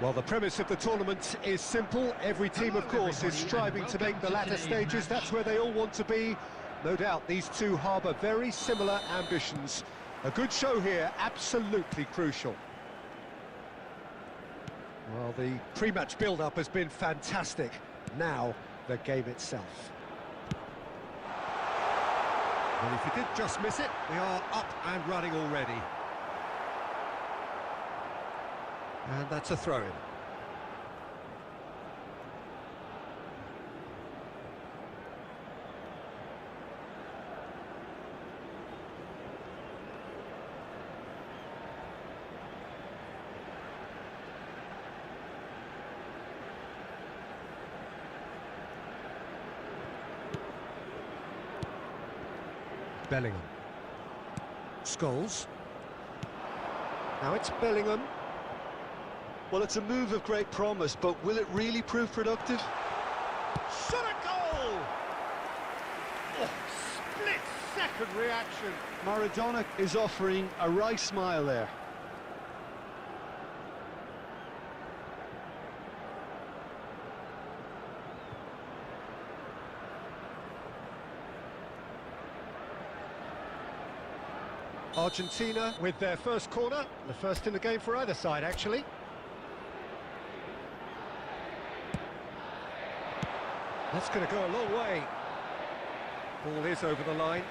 Well, the premise of the tournament is simple. Every team, of course, is striving to make the latter stages. That's where they all want to be. No doubt these two harbour very similar ambitions. A good show here, absolutely crucial. Well, the pre-match build-up has been fantastic. Now, the game itself. Well, if he did just miss it, they are up and running already. And that's a throw-in. Bellingham. Scholes. Now it's Bellingham. Well, it's a move of great promise, but will it really prove productive? Shot a goal! Oh, split-second reaction. Maradona is offering a wry smile there. Argentina with their first corner, the first in the game for either side, actually. That's going to go a long way. Ball is over the line.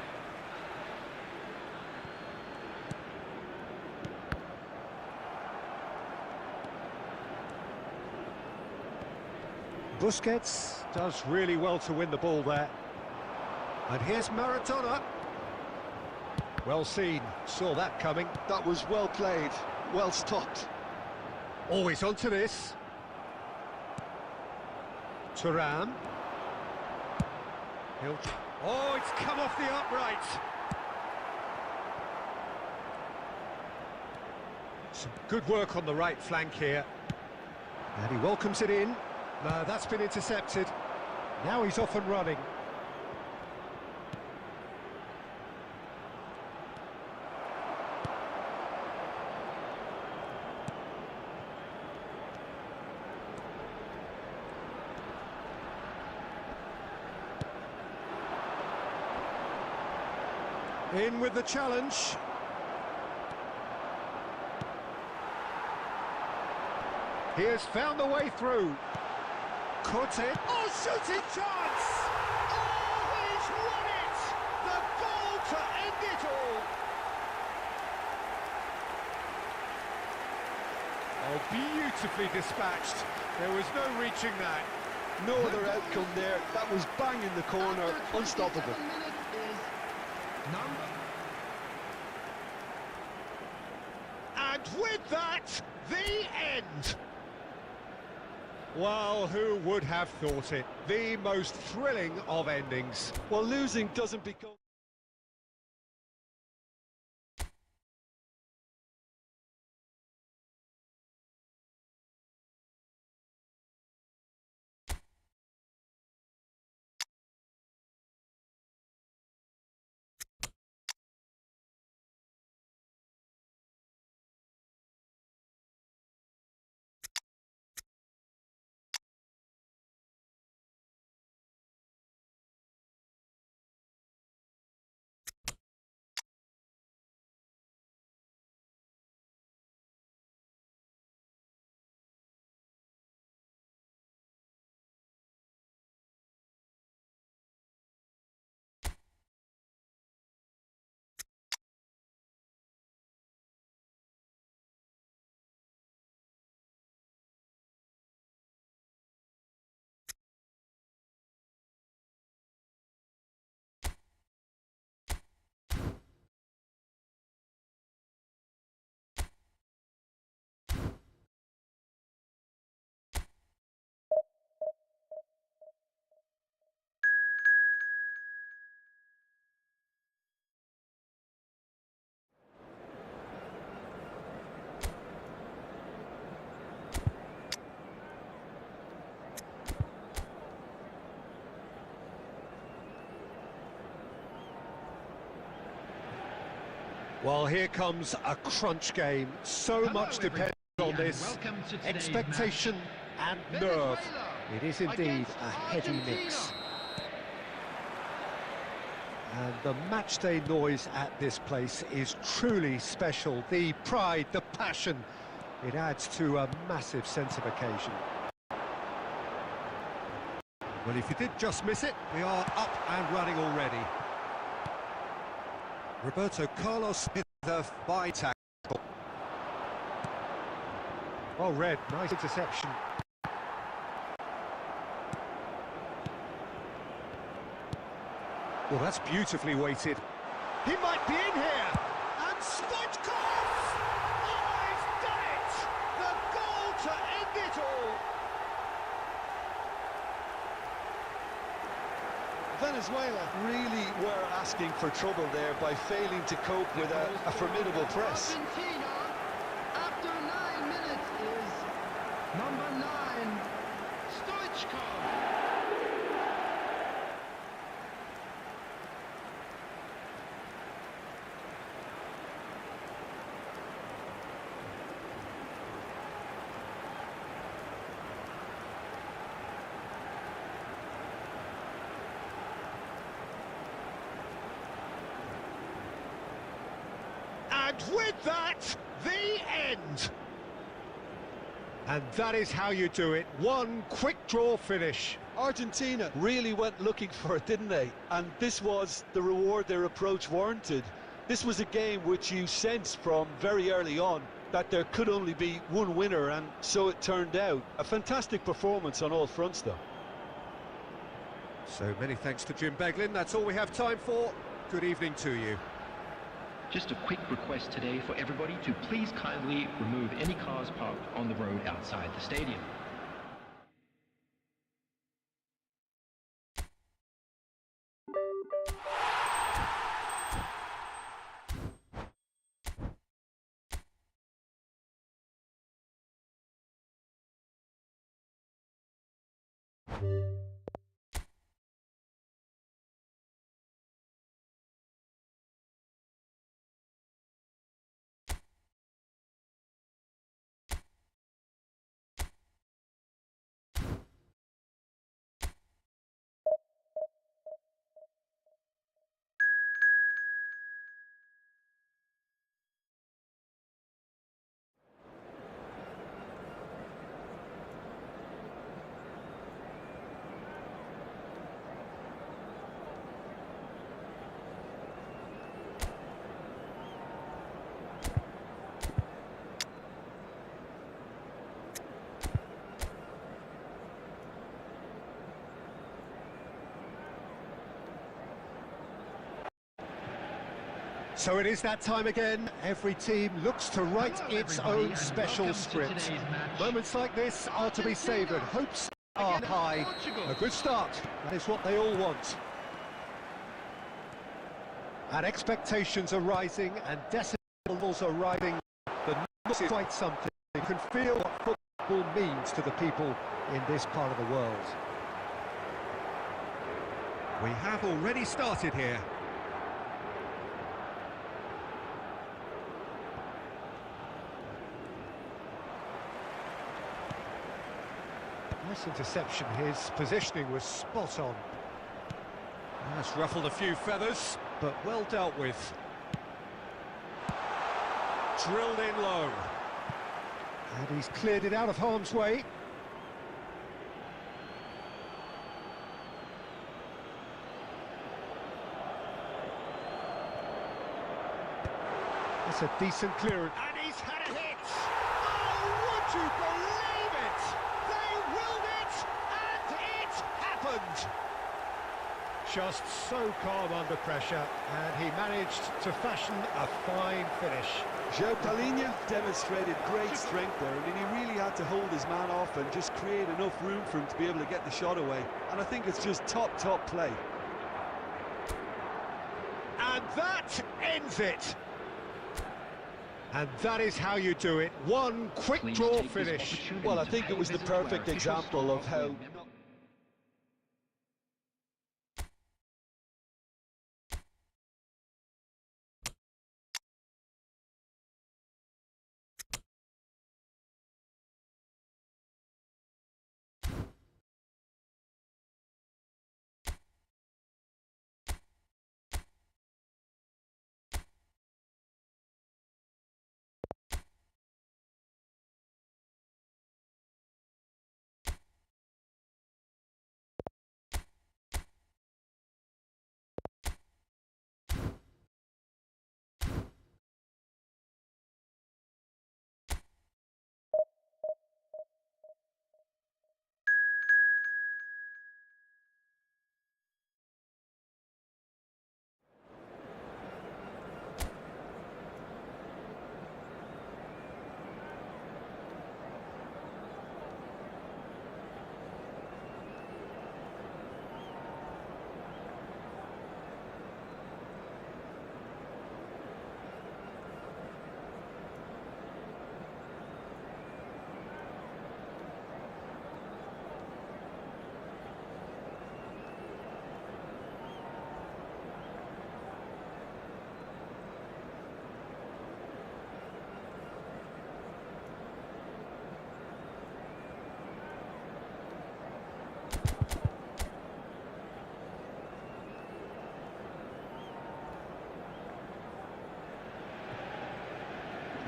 Busquets does really well to win the ball there. And here's Maradona. Well seen, saw that coming. That was well played, well stopped. Always onto this. Thuram. Oh, it's come off the upright. Some good work on the right flank here. And he welcomes it in. No, that's been intercepted. Now he's off and running. In with the challenge. He has found a way through. Caught it. Oh, shooting chance! Oh, he's won it! The goal to end it all! Oh, beautifully dispatched. There was no reaching that. No other outcome there. That was bang in the corner, unstoppable. And with that, the end! Well, who would have thought it? The most thrilling of endings. Well, losing doesn't become... Well, here comes a crunch game. So much depends on this. Expectation and nerve. It is indeed a heady mix. And the matchday noise at this place is truly special. The pride, the passion, it adds to a massive sense of occasion. Well, if you did just miss it, we are up and running already. Roberto Carlos with the by tackle. Well read, nice interception. Well, that's beautifully weighted. He might be in here! And Stoichkov! Oh, he's done it! The goal to end it all! Venezuela really were asking for trouble there by failing to cope with a formidable press. Argentina, after 9 minutes, is number 9, Stoichkov. And with that, the end. And that is how you do it. One quick draw finish. Argentina really went looking for it, didn't they? And this was the reward their approach warranted. This was a game which you sensed from very early on that there could only be one winner, and so it turned out. A fantastic performance on all fronts, though. So many thanks to Jim Beglin. That's all we have time for. Good evening to you. Just a quick request today for everybody to please kindly remove any cars parked on the road outside the stadium. So it is that time again. Every team looks to write its own special script. Moments like this are to be savoured. Hopes are high. A good start. That is what they all want. And expectations are rising and decibels are rising. The noise is quite something. You can feel what football means to the people in this part of the world. We have already started here. Nice interception. His positioning was spot on. That's ruffled a few feathers, but well dealt with. Drilled in low. And he's cleared it out of harm's way. That's a decent clearance. And he's had a hit! Oh, would you believe it? They willed it, and it happened! Just so calm under pressure, and he managed to fashion a fine finish. João Palhinha demonstrated great strength there. I mean, he really had to hold his man off and just create enough room for him to be able to get the shot away. And I think it's just top play. And that ends it! And that is how you do it. One quick draw finish. Well, I think it was the perfect example of how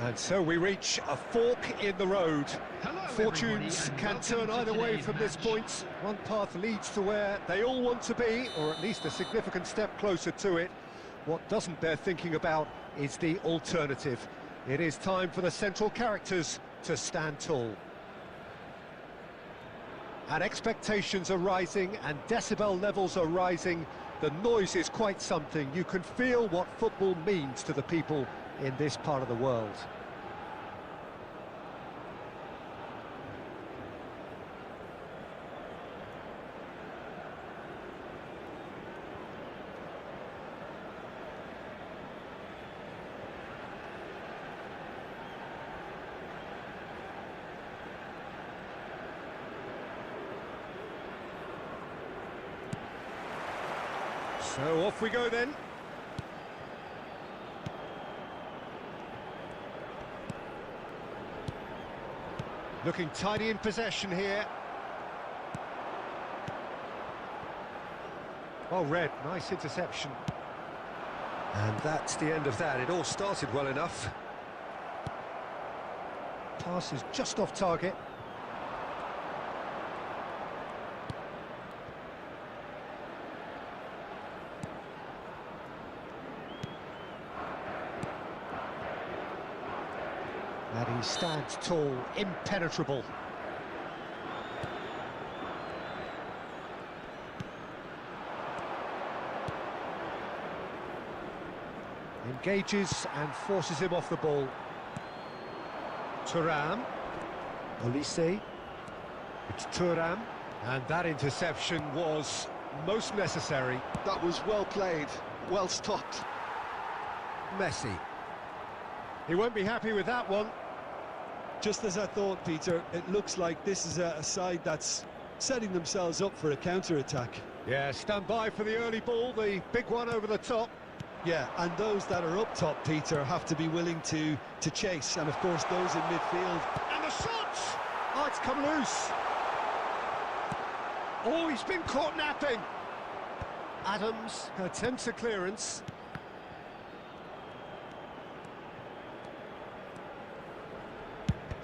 And so we reach a fork in the road. Hello, Fortunes everybody, can and turn welcome to either way today's from this match. point. One path leads to where they all want to be, or at least a significant step closer to it. What doesn't bear thinking about is the alternative. It is time for the central characters to stand tall. And expectations are rising and decibel levels are rising. The noise is quite something. You can feel what football means to the people in this part of the world. So off we go then. Looking tidy in possession here. Oh, Red, nice interception. And that's the end of that. It all started well enough. Pass is just off target. And he stands tall, impenetrable. Engages and forces him off the ball. Thuram. Olise. It's Thuram. And that interception was most necessary. That was well played, well stopped. Messi. He won't be happy with that one. Just as I thought, Peter, it looks like this is a side that's setting themselves up for a counter-attack. Yeah, stand by for the early ball, the big one over the top. Yeah, and those that are up top, Peter, have to be willing to chase, and of course those in midfield. And the shot! Oh, it's come loose. Oh, he's been caught napping. Adams attempts a clearance.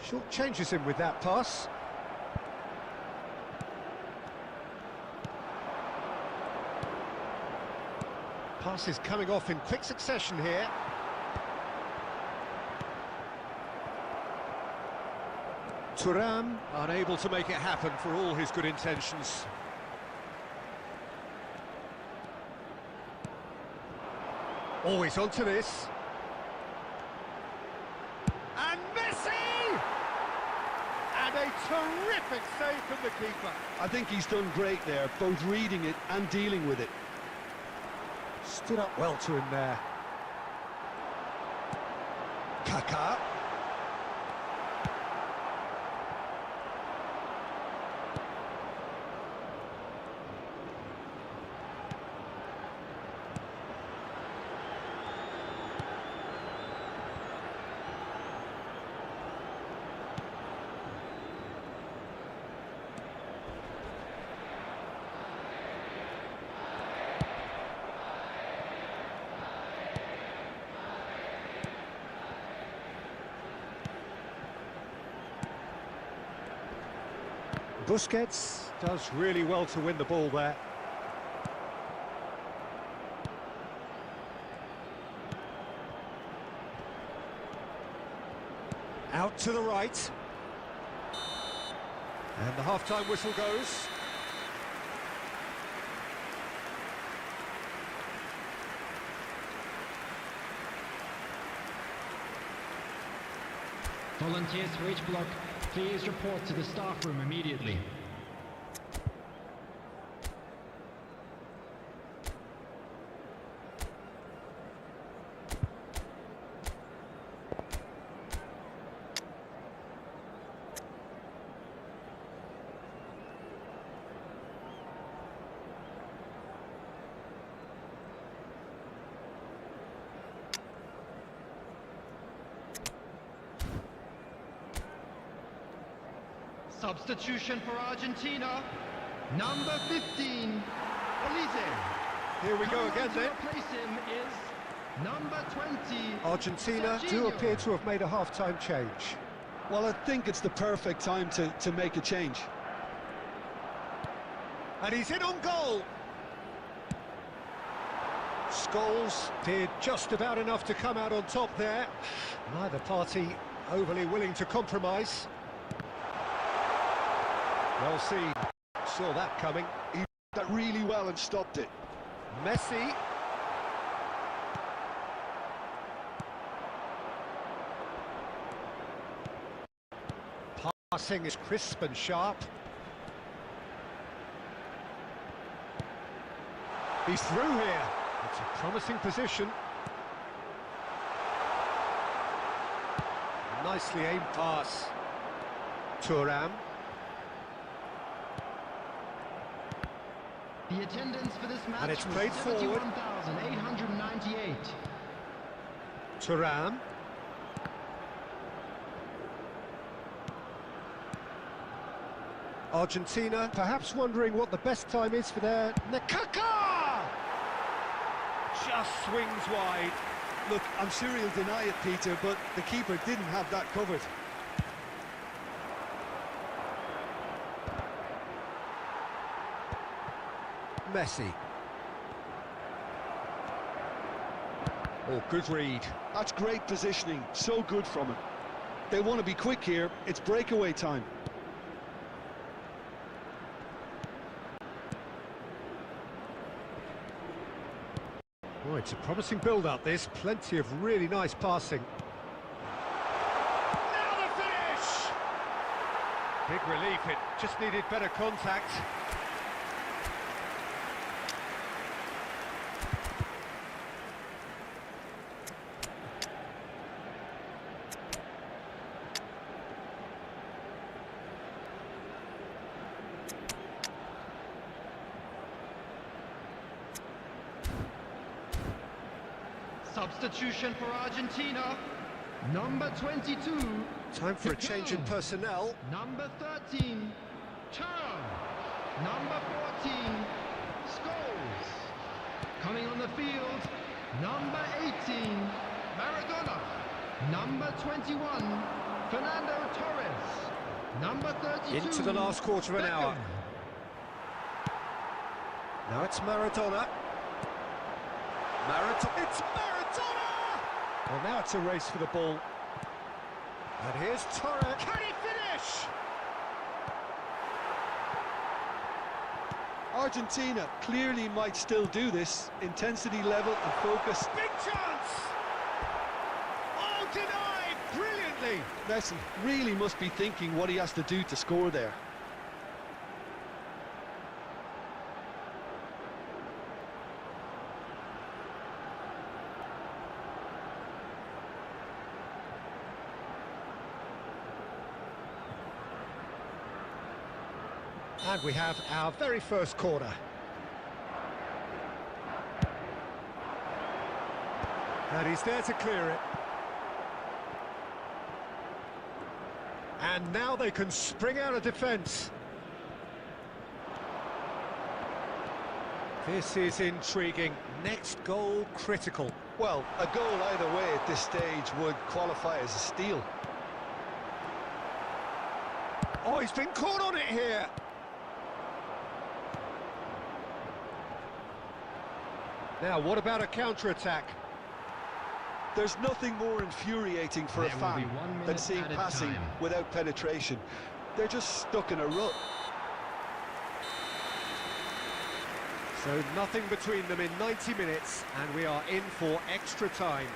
Short changes him with that pass. Pass is coming off in quick succession here. Thuram unable to make it happen for all his good intentions. Always onto this. And Messi! And a terrific save from the keeper. I think he's done great there, both reading it and dealing with it. Stood up well to him there. Kaka. Busquets does really well to win the ball there. Out to the right. And the half-time whistle goes. Volunteers for each block, please report to the staff room immediately. Substitution for Argentina, number 15, Olise. Here we go Coming again on to then. replace him is Number 20. Argentina do appear to have made a half-time change. Well, I think it's the perfect time to make a change. And he's in on goal. Scholes did just about enough to come out on top there. Neither party overly willing to compromise. Well seen. Saw that coming. He did that really well and stopped it. Messi. Passing is crisp and sharp. He's through here. It's a promising position. Nicely aimed pass. Thuram. The attendance for this match And it's was played forward. 71,898. Thuram. Argentina perhaps wondering what the best time is for their... Tiki-Taka! Just swings wide. Look, I'm sure he'll deny it, Peter, but the keeper didn't have that covered. Messi. Oh, good read. That's great positioning, so good from him. They want to be quick here, it's breakaway time. Oh, it's a promising build-up, this. Plenty of really nice passing. Now the finish! Big relief, it just needed better contact. Substitution for Argentina. Number 22. Time for a change in personnel. Number 13. Thuram. Number 14. Scholes. Coming on the field. Number 18. Maradona. Number 21. Fernando Torres. Number 32. Into the last quarter of an hour. Now it's Maradona. It's Maradona! Well, now it's a race for the ball. And here's Torres. Can he finish? Argentina clearly might still do this. Intensity level and focus. Big chance! Oh, denied! Brilliantly! Messi really must be thinking what he has to do to score there. And we have our very first corner. And he's there to clear it. And now they can spring out of defence. This is intriguing. Next goal critical. Well, a goal either way at this stage would qualify as a steal. Oh, he's been caught on it here. Now, what about a counter-attack? There's nothing more infuriating for a There will be fan 1 minute than seeing added passing time. without penetration. They're just stuck in a rut. So nothing between them in 90 minutes, and we are in for extra time.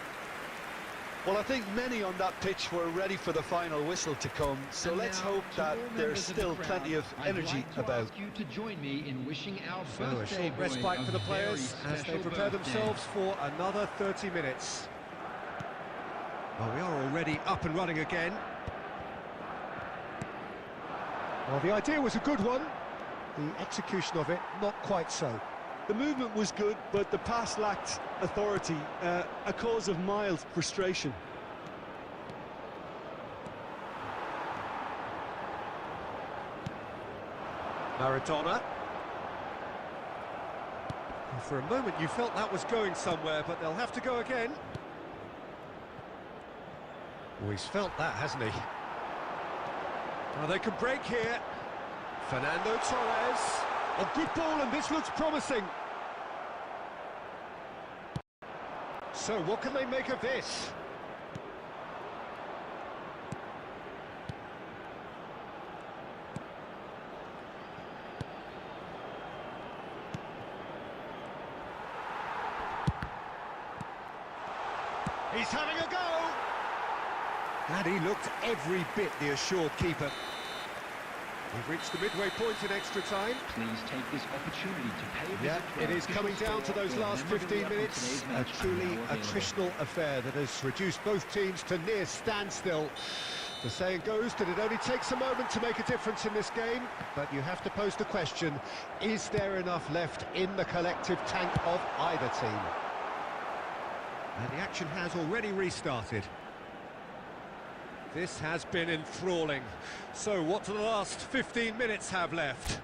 Well, I think many on that pitch were ready for the final whistle to come, so And let's now, hope to that all there's members of the still crowd, plenty of I'd energy like to about. ask you to join me in wishing our So a birthday short boy respite a for the very players as they special prepare birthday. themselves for another 30 minutes. Well, we are already up and running again. Well, the idea was a good one. The execution of it, not quite so. The movement was good, but the pass lacked authority, a cause of mild frustration. Maradona. For a moment you felt that was going somewhere, but they'll have to go again. Oh, he's felt that, hasn't he? Now they can break here. Fernando Torres. A good ball, and this looks promising. So what can they make of this? He's having a go! And he looked every bit the assured keeper. We've reached the midway point in extra time. Please take this opportunity to pay a visit Yeah, to it our is coming down to those last 15 minutes. A truly attritional affair that has reduced both teams to near standstill. The saying goes that it only takes a moment to make a difference in this game, but you have to pose the question, is there enough left in the collective tank of either team? And the action has already restarted. This has been enthralling. So what do the last 15 minutes have left?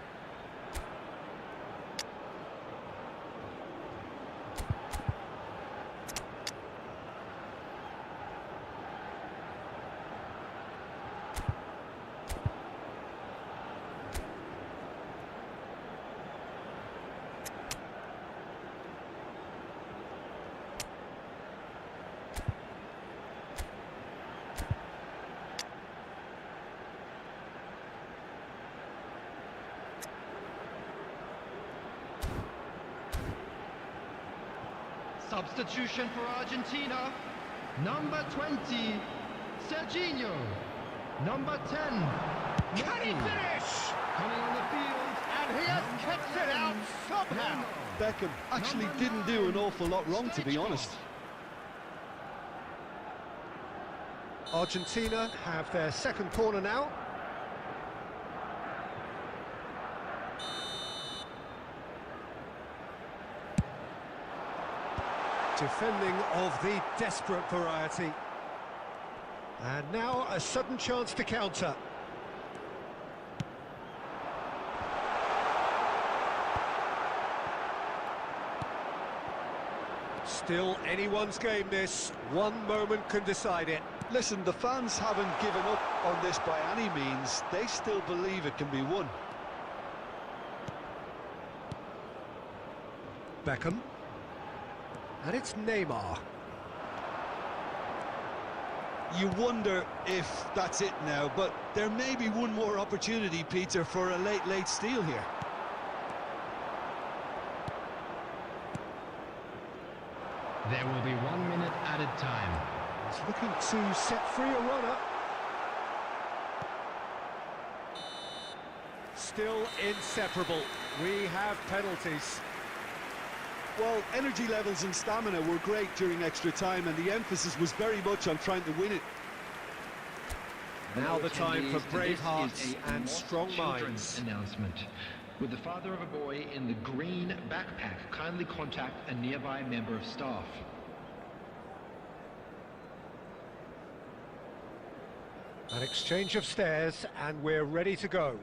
Substitution for Argentina. Number 20, Serginho. Number 10, Can he finish? coming on the field. And he has kept it out somehow. Beckham actually didn't do an awful lot wrong, to be honest. Argentina have their second corner now. Defending of the desperate variety. And now a sudden chance to counter. Still anyone's game this. One moment can decide it. Listen, the fans haven't given up on this by any means. They still believe it can be won. Beckham. And it's Neymar. You wonder if that's it now, but there may be one more opportunity, Peter, for a late steal here. There will be 1 minute added time. He's looking to set free a runner. Still inseparable. We have penalties. Well, energy levels and stamina were great during extra time, and the emphasis was very much on trying to win it. Now the time for brave hearts and strong Children's minds. Announcement. Would the father of a boy in the green backpack kindly contact a nearby member of staff? An exchange of stares, and we're ready to go.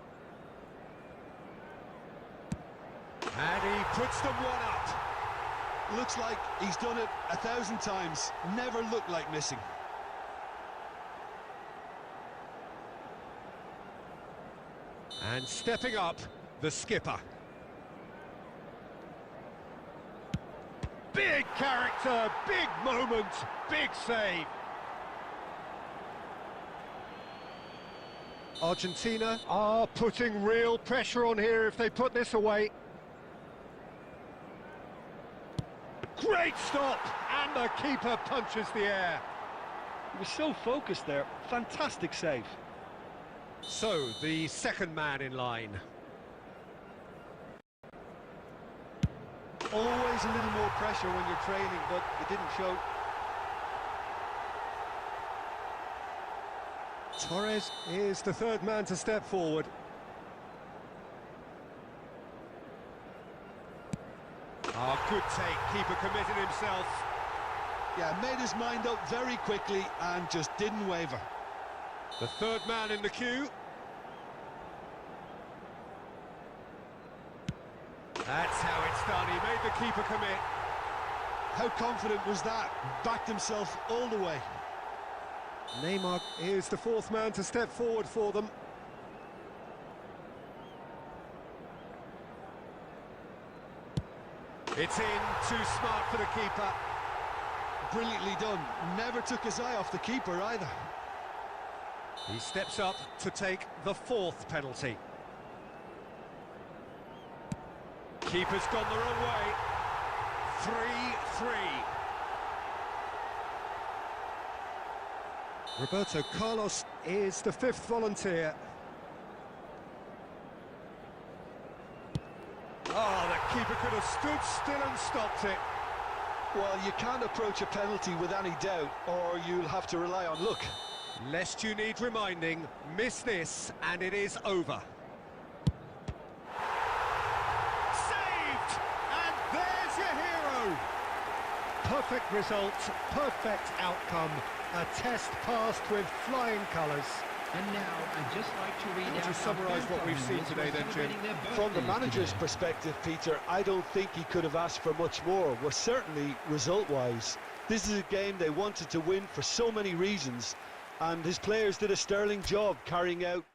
And he puts them one up. Looks like he's done it 1,000 times. Never looked like missing. And stepping up, the skipper. Big character, big moment, big save. Argentina are putting real pressure on here if they put this away. Great stop, and the keeper punches the air. He was so focused there. Fantastic save. So, the second man in line. Always a little more pressure when you're training, but it didn't show. Torres is the third man to step forward. Oh, good take, keeper committed himself. Yeah, made his mind up very quickly and just didn't waver. The third man in the queue. That's how it's done. He made the keeper commit. How confident was that? Backed himself all the way. Neymar is the fourth man to step forward for them. It's in, too smart for the keeper. Brilliantly done. Never took his eye off the keeper either. He steps up to take the fourth penalty. Keeper's gone the wrong way. 3-3. Roberto Carlos is the fifth volunteer. Oh, the keeper could have stood still and stopped it. Well, you can't approach a penalty with any doubt, or you'll have to rely on luck. Lest you need reminding, miss this and it is over. Saved! And there's your hero! Perfect result, perfect outcome. A test passed with flying colours. And now, I'd just like to read Would out you summarise what we've seen today then, Jim? From the manager's perspective, Peter, I don't think he could have asked for much more. Well, certainly result-wise. This is a game they wanted to win for so many reasons, and his players did a sterling job carrying out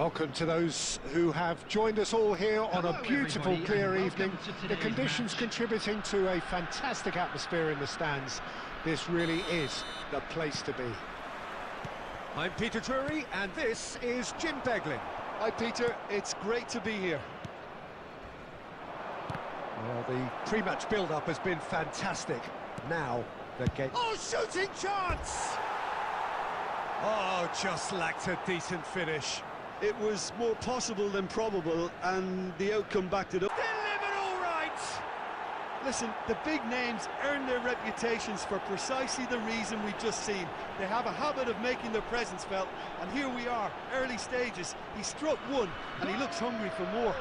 Welcome to those who have joined us all here on a beautiful, everybody, clear and evening. welcome to The today's conditions match. contributing to a fantastic atmosphere in the stands. This really is the place to be. I'm Peter Drury, and this is Jim Beglin. Hi Peter, it's great to be here. Well, the pre-match build-up has been fantastic. Now, the game... Oh, shooting chance! Oh, just lacked a decent finish. It was more possible than probable, and the outcome backed it up. Delivered all right! Listen, the big names earn their reputations for precisely the reason we've just seen. They have a habit of making their presence felt, and here we are, early stages. He struck one, and he looks hungry for more.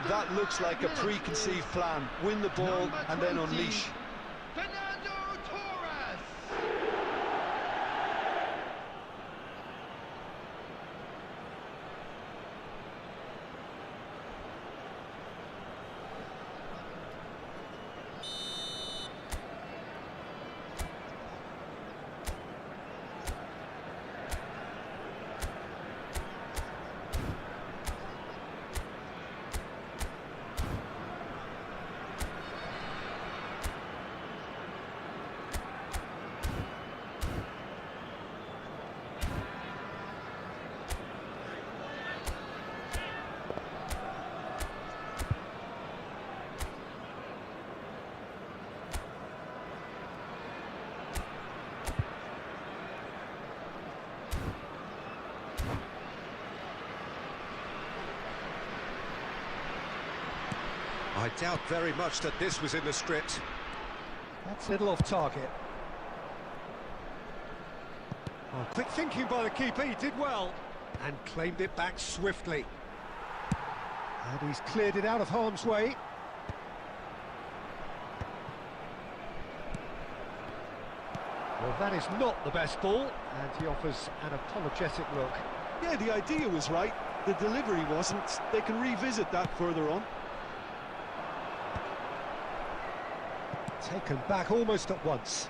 That looks like a preconceived plan. Win the ball and then unleash. I doubt very much that this was in the script. That's a little off target. Oh, quick thinking by the keeper, he did well. And claimed it back swiftly. And he's cleared it out of harm's way. Well, that is not the best ball, and he offers an apologetic look. Yeah, the idea was right, the delivery wasn't. They can revisit that further on. Taken back almost at once.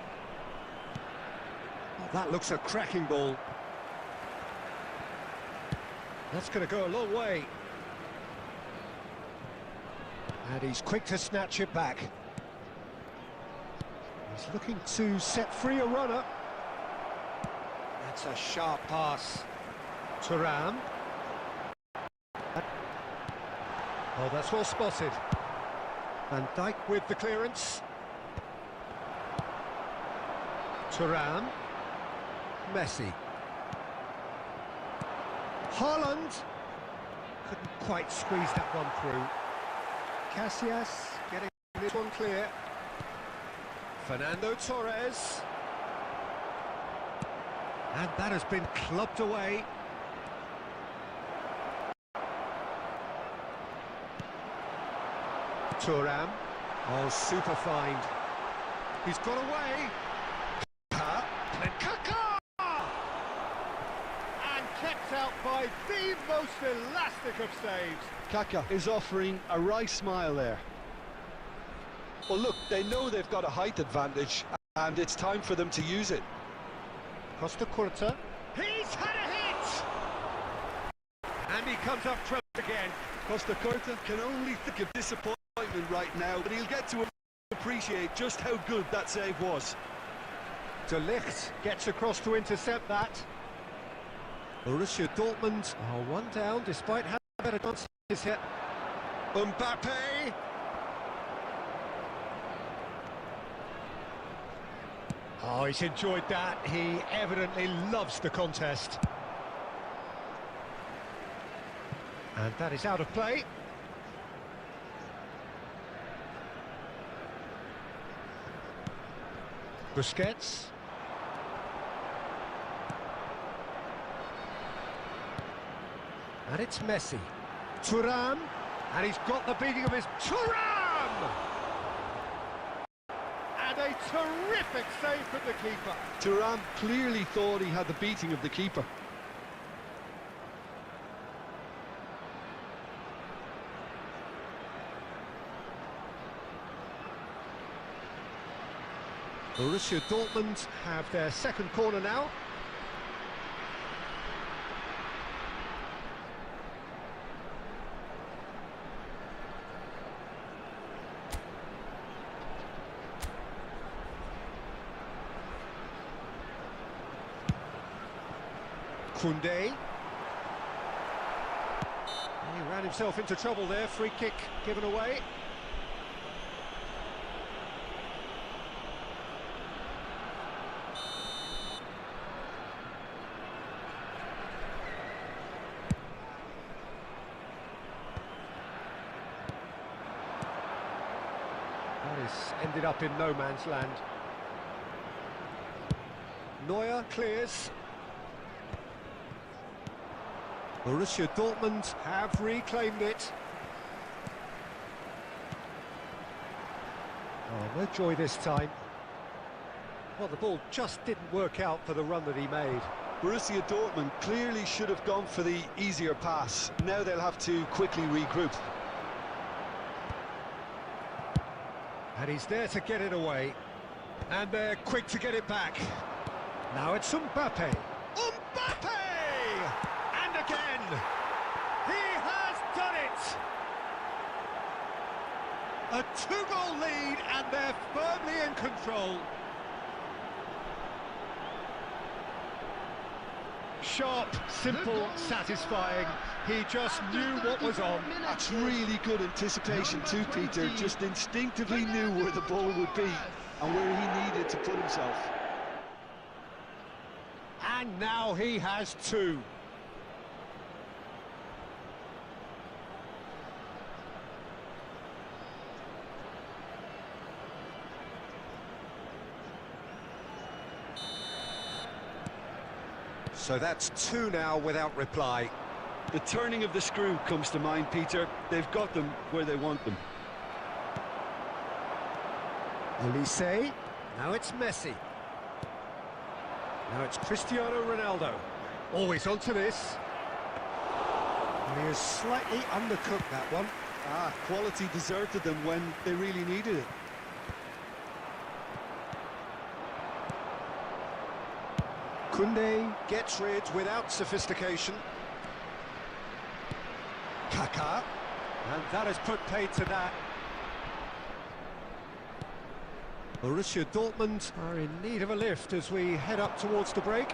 Oh, that looks a cracking ball. That's going to go a long way. And he's quick to snatch it back. He's looking to set free a runner. That's a sharp pass. Thuram. Oh, that's well spotted. Van Dijk with the clearance. Thuram. Messi. Haaland. Couldn't quite squeeze that one through. Casillas getting this one clear. Fernando Torres. And that has been clubbed away. Thuram. Oh, super find. He's got away. Tiki-Taka! And kept out by the most elastic of saves. Kaka is offering a wry smile there. Well, look, they know they've got a height advantage, and it's time for them to use it. Costa Curta. He's had a hit! And he comes up close again. Costa Curta can only think of disappointment right now, but he'll get to appreciate just how good that save was. De Ligt gets across to intercept that. Borussia Dortmund are one down despite having a better chance here. Mbappe. Oh, he's enjoyed that. He evidently loves the contest. And that is out of play. Busquets. And it's Messi. Thuram. And he's got the beating of his... Thuram! And a terrific save from the keeper. Thuram clearly thought he had the beating of the keeper. Borussia Dortmund have their second corner now. Koundé. He ran himself into trouble there, free kick given away. That has ended up in no man's land. Neuer clears. Borussia Dortmund have reclaimed it. Oh, no joy this time. Well, the ball just didn't work out for the run that he made. Borussia Dortmund clearly should have gone for the easier pass. Now they'll have to quickly regroup. And he's there to get it away. And they're quick to get it back. Now it's Mbappe. Mbappe! And again! He has done it! A two-goal lead, and they're firmly in control. Sharp, simple, satisfying. He just knew what was on. That's really good anticipation too, Peter. Just instinctively knew where the ball would be and where he needed to put himself. And now he has two. So that's two now without reply. The turning of the screw comes to mind, Peter. They've got them where they want them. Olise. Now it's Messi. Now it's Cristiano Ronaldo. Always onto this. And he has slightly undercooked that one. Quality deserted them when they really needed it. Koundé gets rid without sophistication. Kaka. And that has put paid to that. Borussia Dortmund are in need of a lift as we head up towards the break.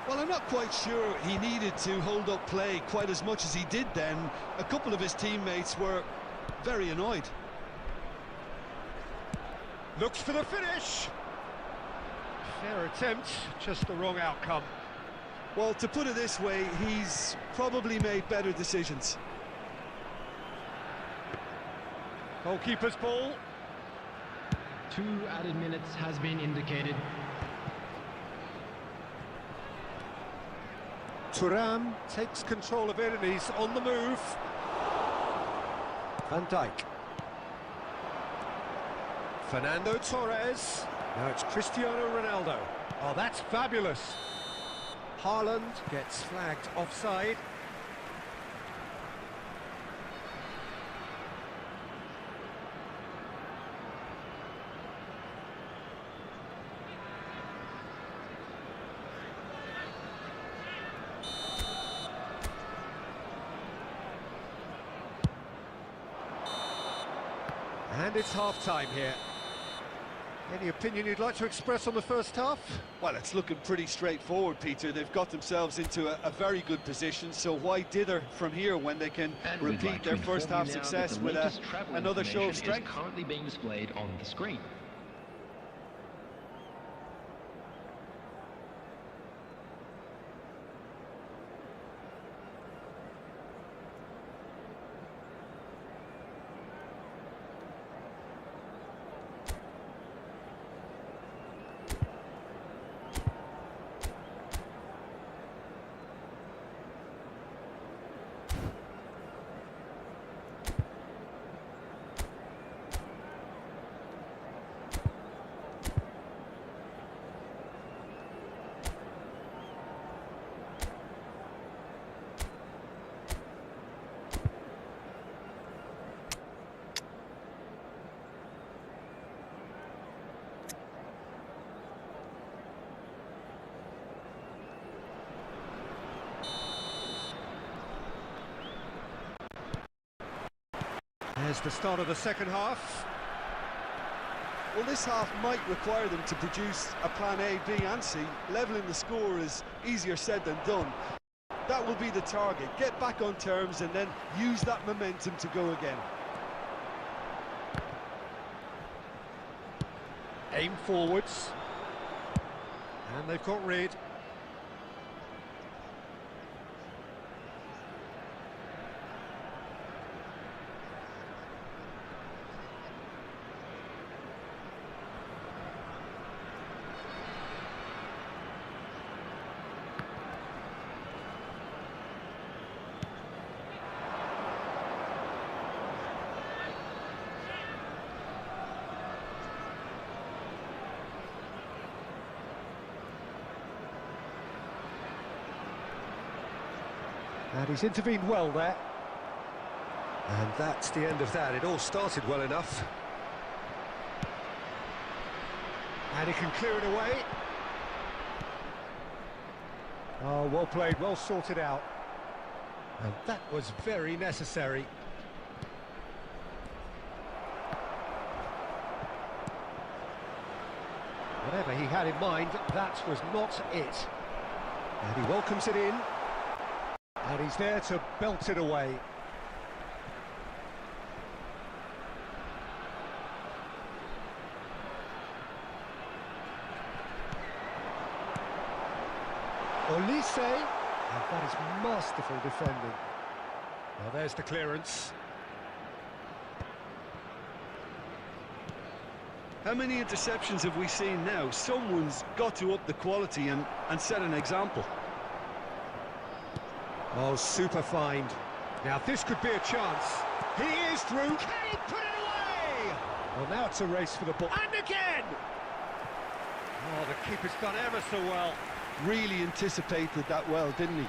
Well, I'm not quite sure he needed to hold up play quite as much as he did then. A couple of his teammates were very annoyed. Looks for the finish. Fair attempt, just the wrong outcome. Well, to put it this way, he's probably made better decisions. Goalkeeper's ball. 2 added minutes has been indicated. Thuram takes control of it and he's on the move. Van Dijk. Fernando Torres. Now it's Cristiano Ronaldo. Oh, that's fabulous. Haaland gets flagged offside. And it's half-time here. Any opinion you'd like to express on the first half? Well, it's looking pretty straightforward, Peter. They've got themselves into a very good position, so why dither from here when they can repeat their first half success with another show of strength? Is currently being displayed on the screen. There's the start of the second half. Well, this half might require them to produce a plan A, B and C. Levelling the score is easier said than done. That will be the target. Get back on terms and then use that momentum to go again. Aim forwards. And they've got rid. And he's intervened well there. And that's the end of that. It all started well enough. And he can clear it away. Oh, well played, well sorted out. And that was very necessary. Whatever he had in mind, that was not it. And he welcomes it in. And he's there to belt it away. Olise, and that is masterful defending. Well, there's the clearance. How many interceptions have we seen now? Someone's got to up the quality and set an example. Oh, super find. Now this could be a chance. He is through. Can he put it away? Well, now it's a race for the ball. And again! Oh, the keeper's done ever so well. Really anticipated that well, didn't he?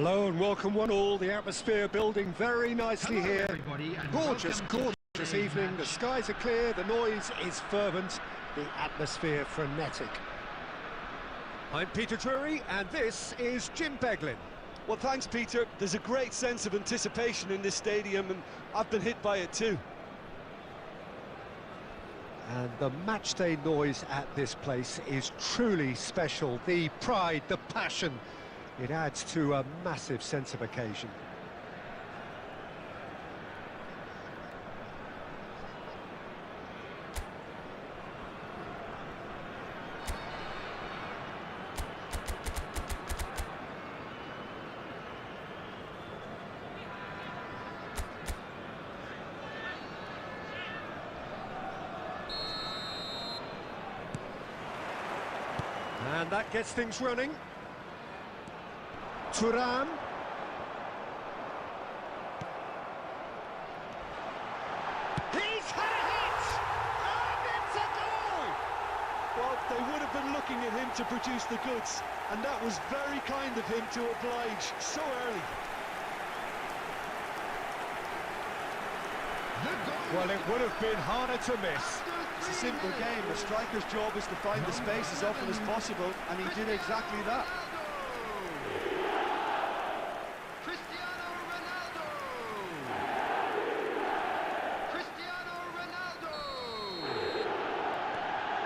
Hello and welcome one all. The atmosphere building very nicely here. Everybody, and Gorgeous, welcome gorgeous to today's evening. The match. skies are clear, the noise is fervent, the atmosphere frenetic. I'm Peter Drury and this is Jim Beglin. Well, thanks, Peter. There's a great sense of anticipation in this stadium, and I've been hit by it too. And the matchday noise at this place is truly special. The pride, the passion, it adds to a massive sense of occasion. And that gets things running. Thuram. He's had a hit! And it's a goal! Well, they would have been looking at him to produce the goods, and that was very kind of him to oblige so early. Well, it would have been harder to miss. It's a simple game. The striker's job is to find the space as often as possible, and he did exactly that.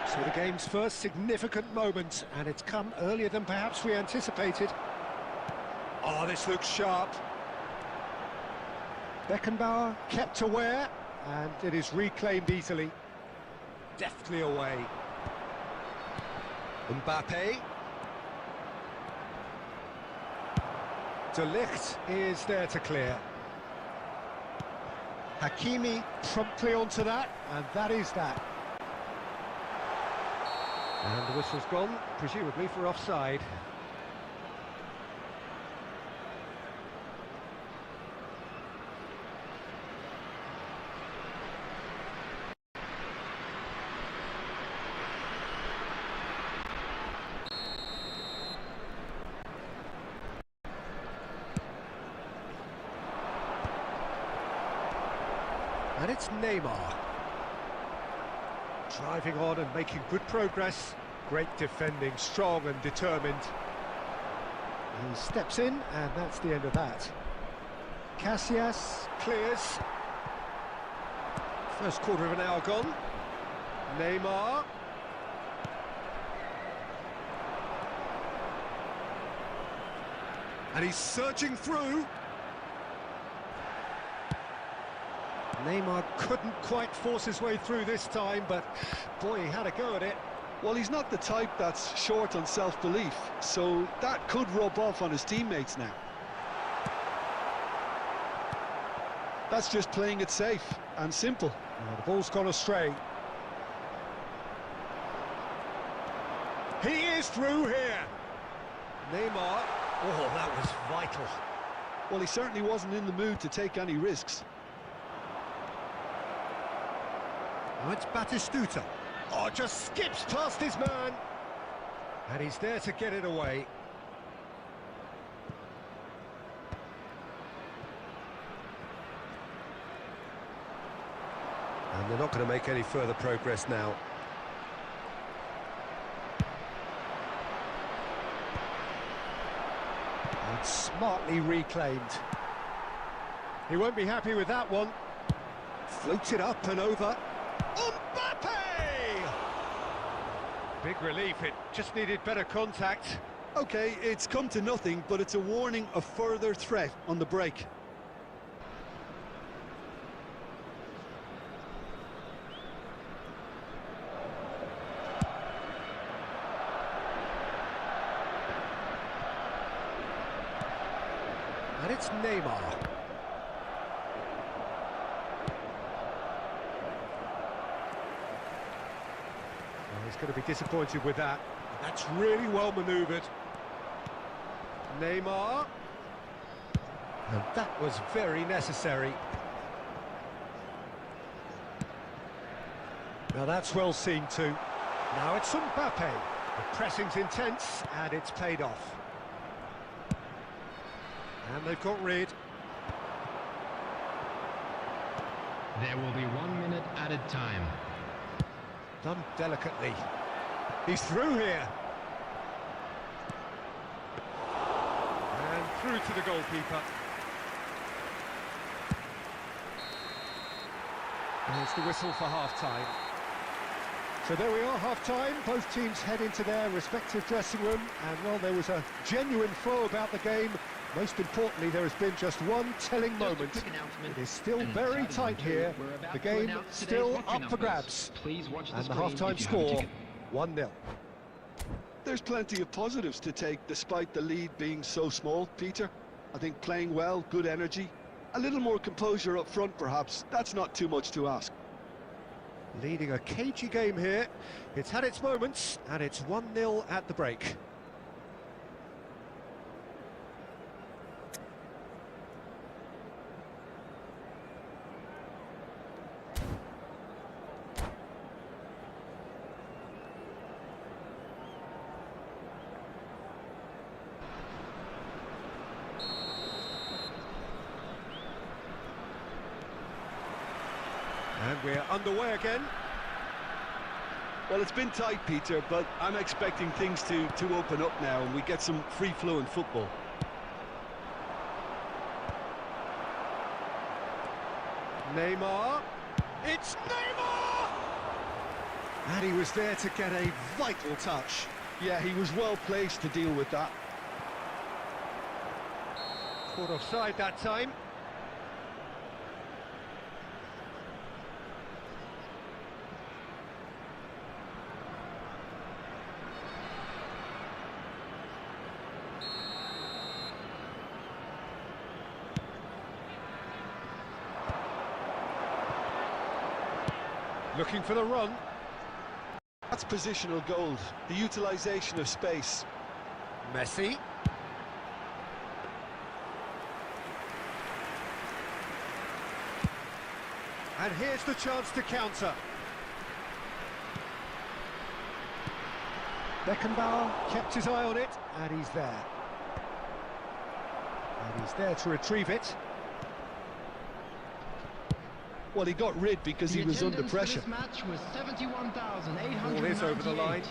So the game's first significant moment, and it's come earlier than perhaps we anticipated. Oh, this looks sharp. Beckenbauer kept aware, and it is reclaimed easily. Deftly away. Mbappe. De Ligt is there to clear. Hakimi promptly onto that, and that is that. And the whistle's gone, presumably for offside. And it's Neymar. Driving on and making good progress. Great defending, strong and determined. He steps in, and that's the end of that. Casillas clears. First quarter of an hour gone. Neymar. And he's surging through. Neymar couldn't quite force his way through this time, but boy, he had a go at it. Well, he's not the type that's short on self-belief, so that could rub off on his teammates now. That's just playing it safe and simple. The ball's gone astray. He is through here. Neymar. Oh, that was vital. Well, he certainly wasn't in the mood to take any risks. Now it's Batistuta. Oh, just skips past his man. And he's there to get it away. And they're not going to make any further progress now. And smartly reclaimed. He won't be happy with that one. Floats it up and over. Mbappe! Big relief, it just needed better contact. Okay, it's come to nothing, but it's a warning of further threat on the break. And it's Neymar. He's going to be disappointed with that. That's really well manoeuvred. Neymar. And that was very necessary. Now that's well seen too. Now it's Mbappe. The pressing's intense and it's paid off. And they've got rid. There will be 1 minute added time. Done delicately. He's through here. And through to the goalkeeper. There's the whistle for half-time. So there we are, half-time. Both teams head into their respective dressing room. And, well, there was a genuine flow about the game. Most importantly, there has been just one telling moment. It is still very tight here. The game still up for grabs. And the half-time score, 1-0. There's plenty of positives to take despite the lead being so small, Peter. I think playing well, good energy. A little more composure up front, perhaps. That's not too much to ask. Leading a cagey game here. It's had its moments, and it's 1-0 at the break. And we're underway again. Well, it's been tight, Peter, but I'm expecting things to open up now and we get some free-flowing football. Neymar. It's Neymar! And he was there to get a vital touch. Yeah, he was well placed to deal with that. Caught offside that time. Looking for the run. That's positional gold, the utilisation of space. Messi. And here's the chance to counter. Beckenbauer kept his eye on it, and he's there. And he's there to retrieve it. Well, he got rid because he was under pressure. This match was 71,898. Ball is over the line.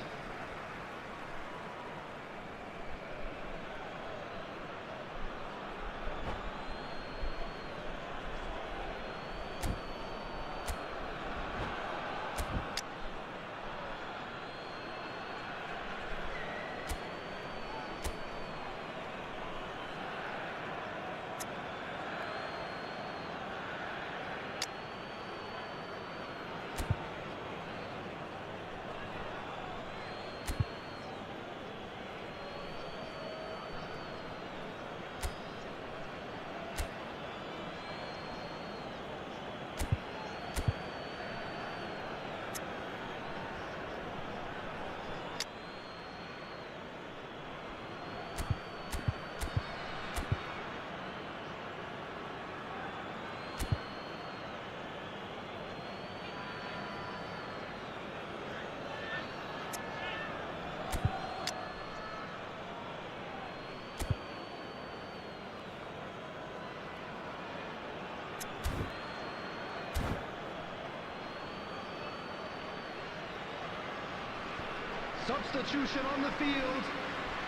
Substitution on the field.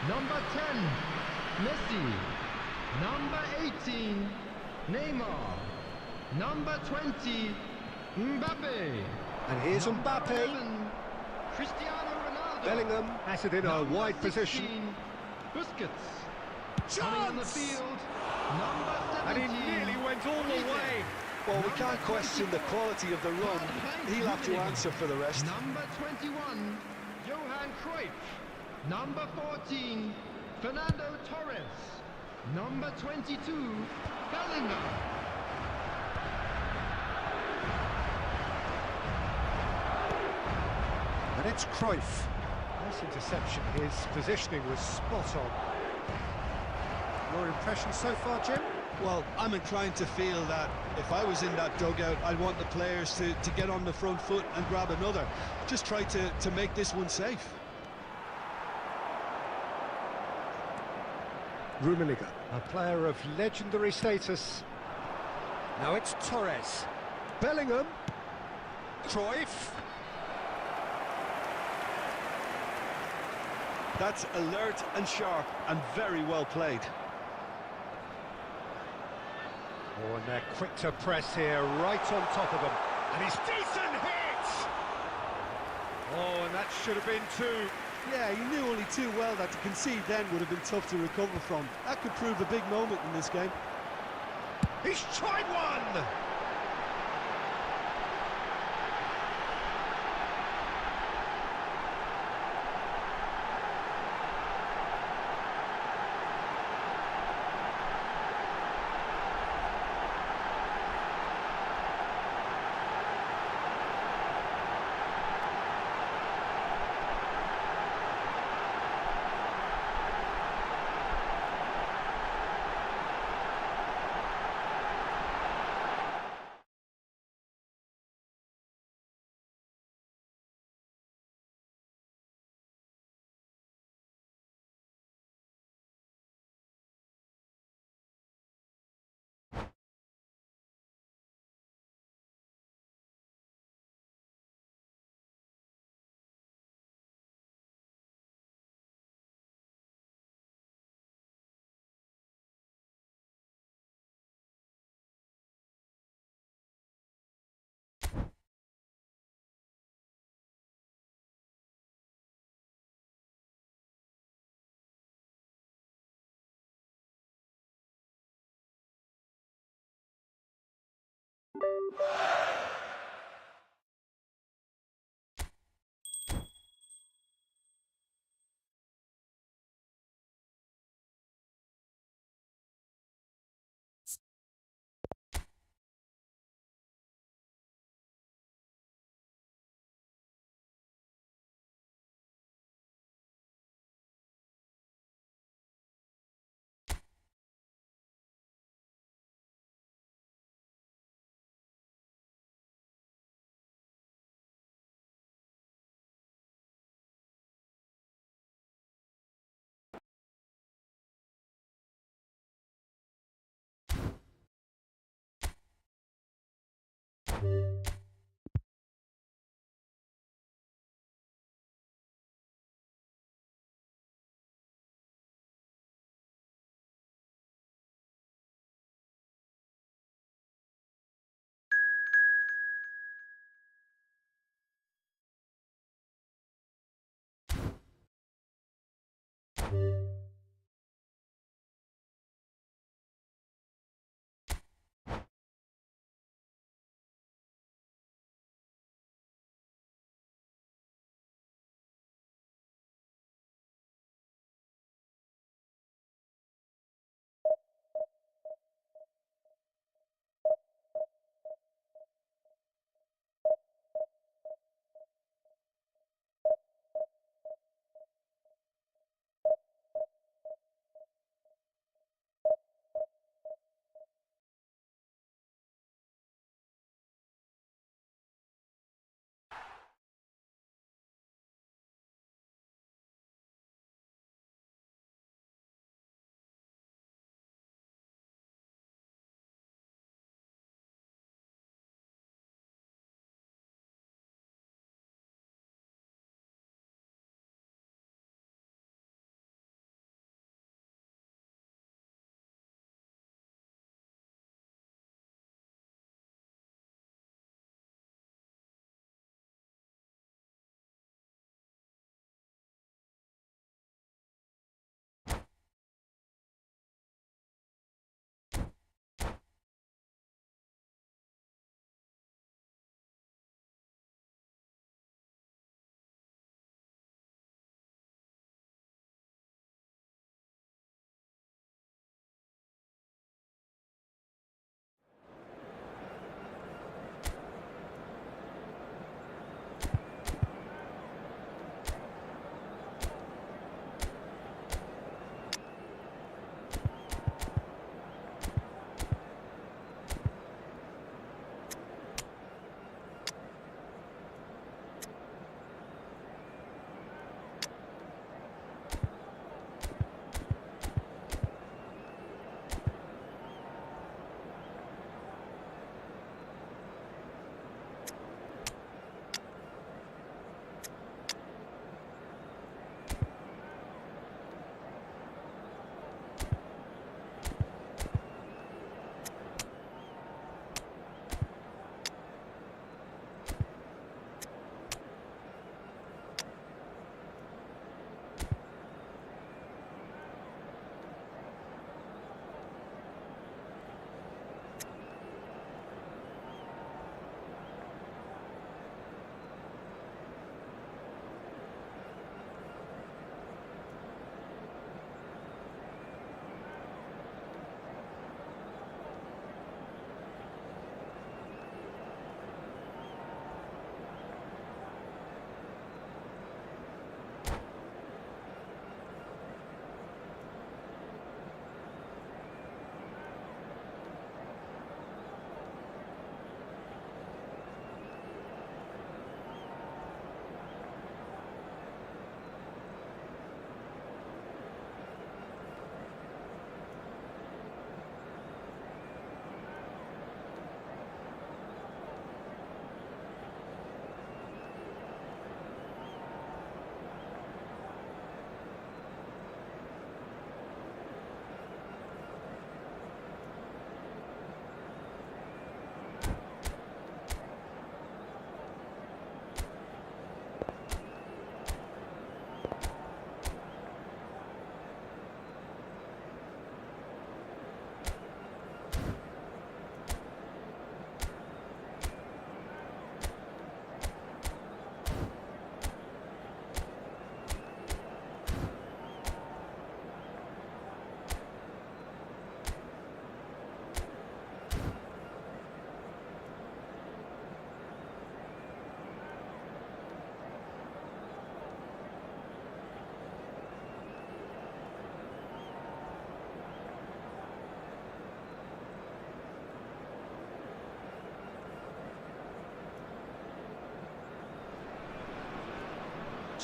Number 10, Messi. Number 18, Neymar. Number 20, Mbappe. And here's Number Mbappe. 11, Cristiano Ronaldo. Bellingham has it in a Number wide 16, position. Busquets. Coming on the Chance! field. Number 17. And he nearly went all the way. Well, we can't question the quality of the run. He'll have to answer for the rest. Number 21, Johan Cruyff. Number 14, Fernando Torres. Number 22, Bellingham. And it's Cruyff. Nice interception. His positioning was spot on. Your impression so far, Jim? Well, I'm inclined to feel that if I was in that dugout, I'd want the players to get on the front foot and grab another. Just try to make this one safe. Rummenigge, a player of legendary status. Now it's Torres. Bellingham. Cruyff. That's alert and sharp and very well played. Oh, and they're quick to press here, right on top of them. And he's decent hit! Oh, and that should have been two. Yeah, he knew only too well that to concede then would have been tough to recover from. That could prove a big moment in this game. He's tried one!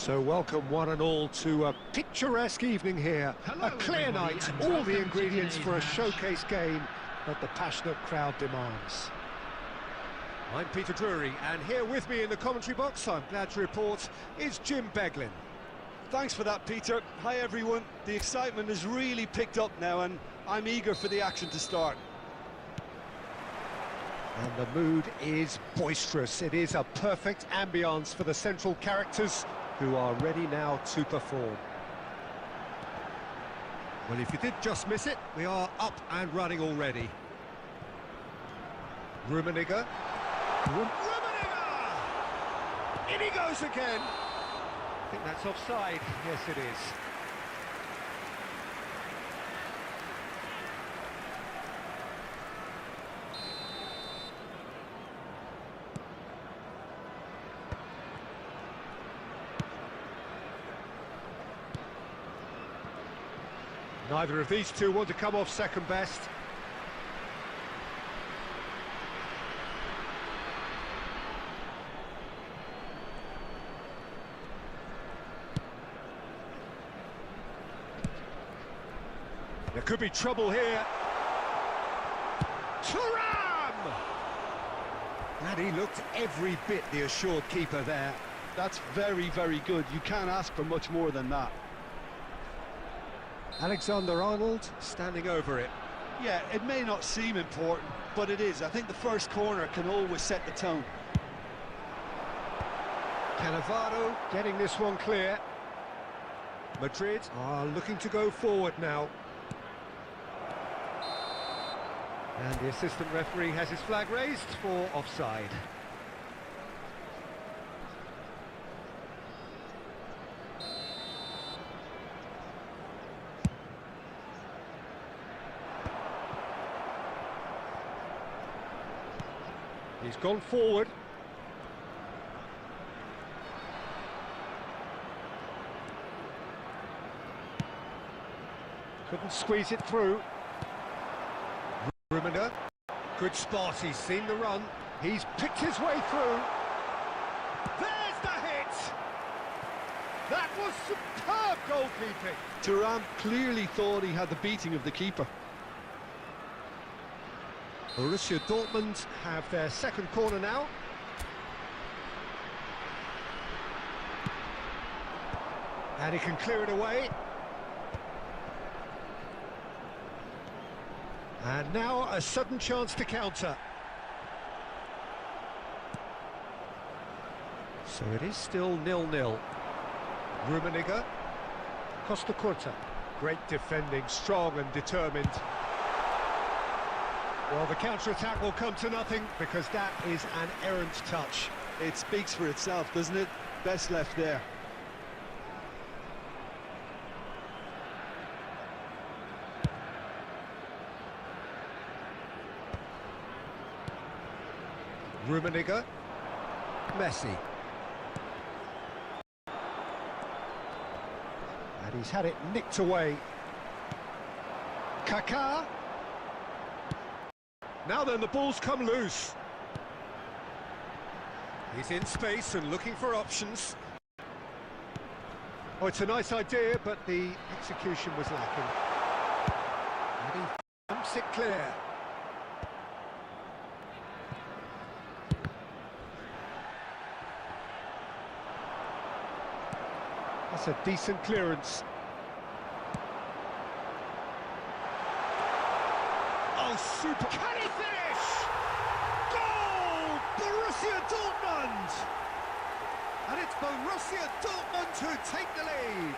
So welcome one and all to a picturesque evening here. Hello, A clear everybody, night, and all welcome the to ingredients today's for a match. showcase game that the passionate crowd demands. I'm Peter Drury, and here with me in the commentary box, I'm glad to report, is Jim Beglin. Thanks for that, Peter. Hi, everyone. The excitement has really picked up now, and I'm eager for the action to start. And the mood is boisterous. It is a perfect ambience for the central characters who are ready now to perform. Well, if you did just miss it, we are up and running already. Rummenigge. Rummenigge! In he goes again! I think that's offside. Yes, it is. Neither of these two want to come off second best. There could be trouble here. Thuram! And he looked every bit the assured keeper there. That's very, very good. You can't ask for much more than that. Alexander-Arnold standing over it. Yeah, it may not seem important, but it is. I think the first corner can always set the tone. Cannavaro getting this one clear. Madrid are looking to go forward now. And the assistant referee has his flag raised for offside. He's gone forward. Couldn't squeeze it through. Rummenigge. Good spot, he's seen the run. He's picked his way through. There's the hit! That was superb goalkeeping. Thuram clearly thought he had the beating of the keeper. Borussia Dortmund have their second corner now. And he can clear it away. And now a sudden chance to counter. So it is still 0-0. Rummenigge. Costa Curta. Great defending, strong and determined. Well, the counter-attack will come to nothing because that is an errant touch. It speaks for itself, doesn't it? Best left there. Rummenigge. Messi. And he's had it nicked away. Kaká. Now then, the ball's come loose. He's in space and looking for options. Oh, it's a nice idea, but the execution was lacking. And he thumps it clear. That's a decent clearance. Oh, super! Can he finish? Goal! Borussia Dortmund! And it's Borussia Dortmund who take the lead.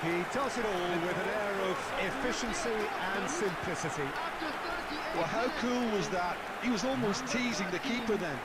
He does it all with an air of efficiency and simplicity. Well, how cool was that? He was almost teasing the keeper then.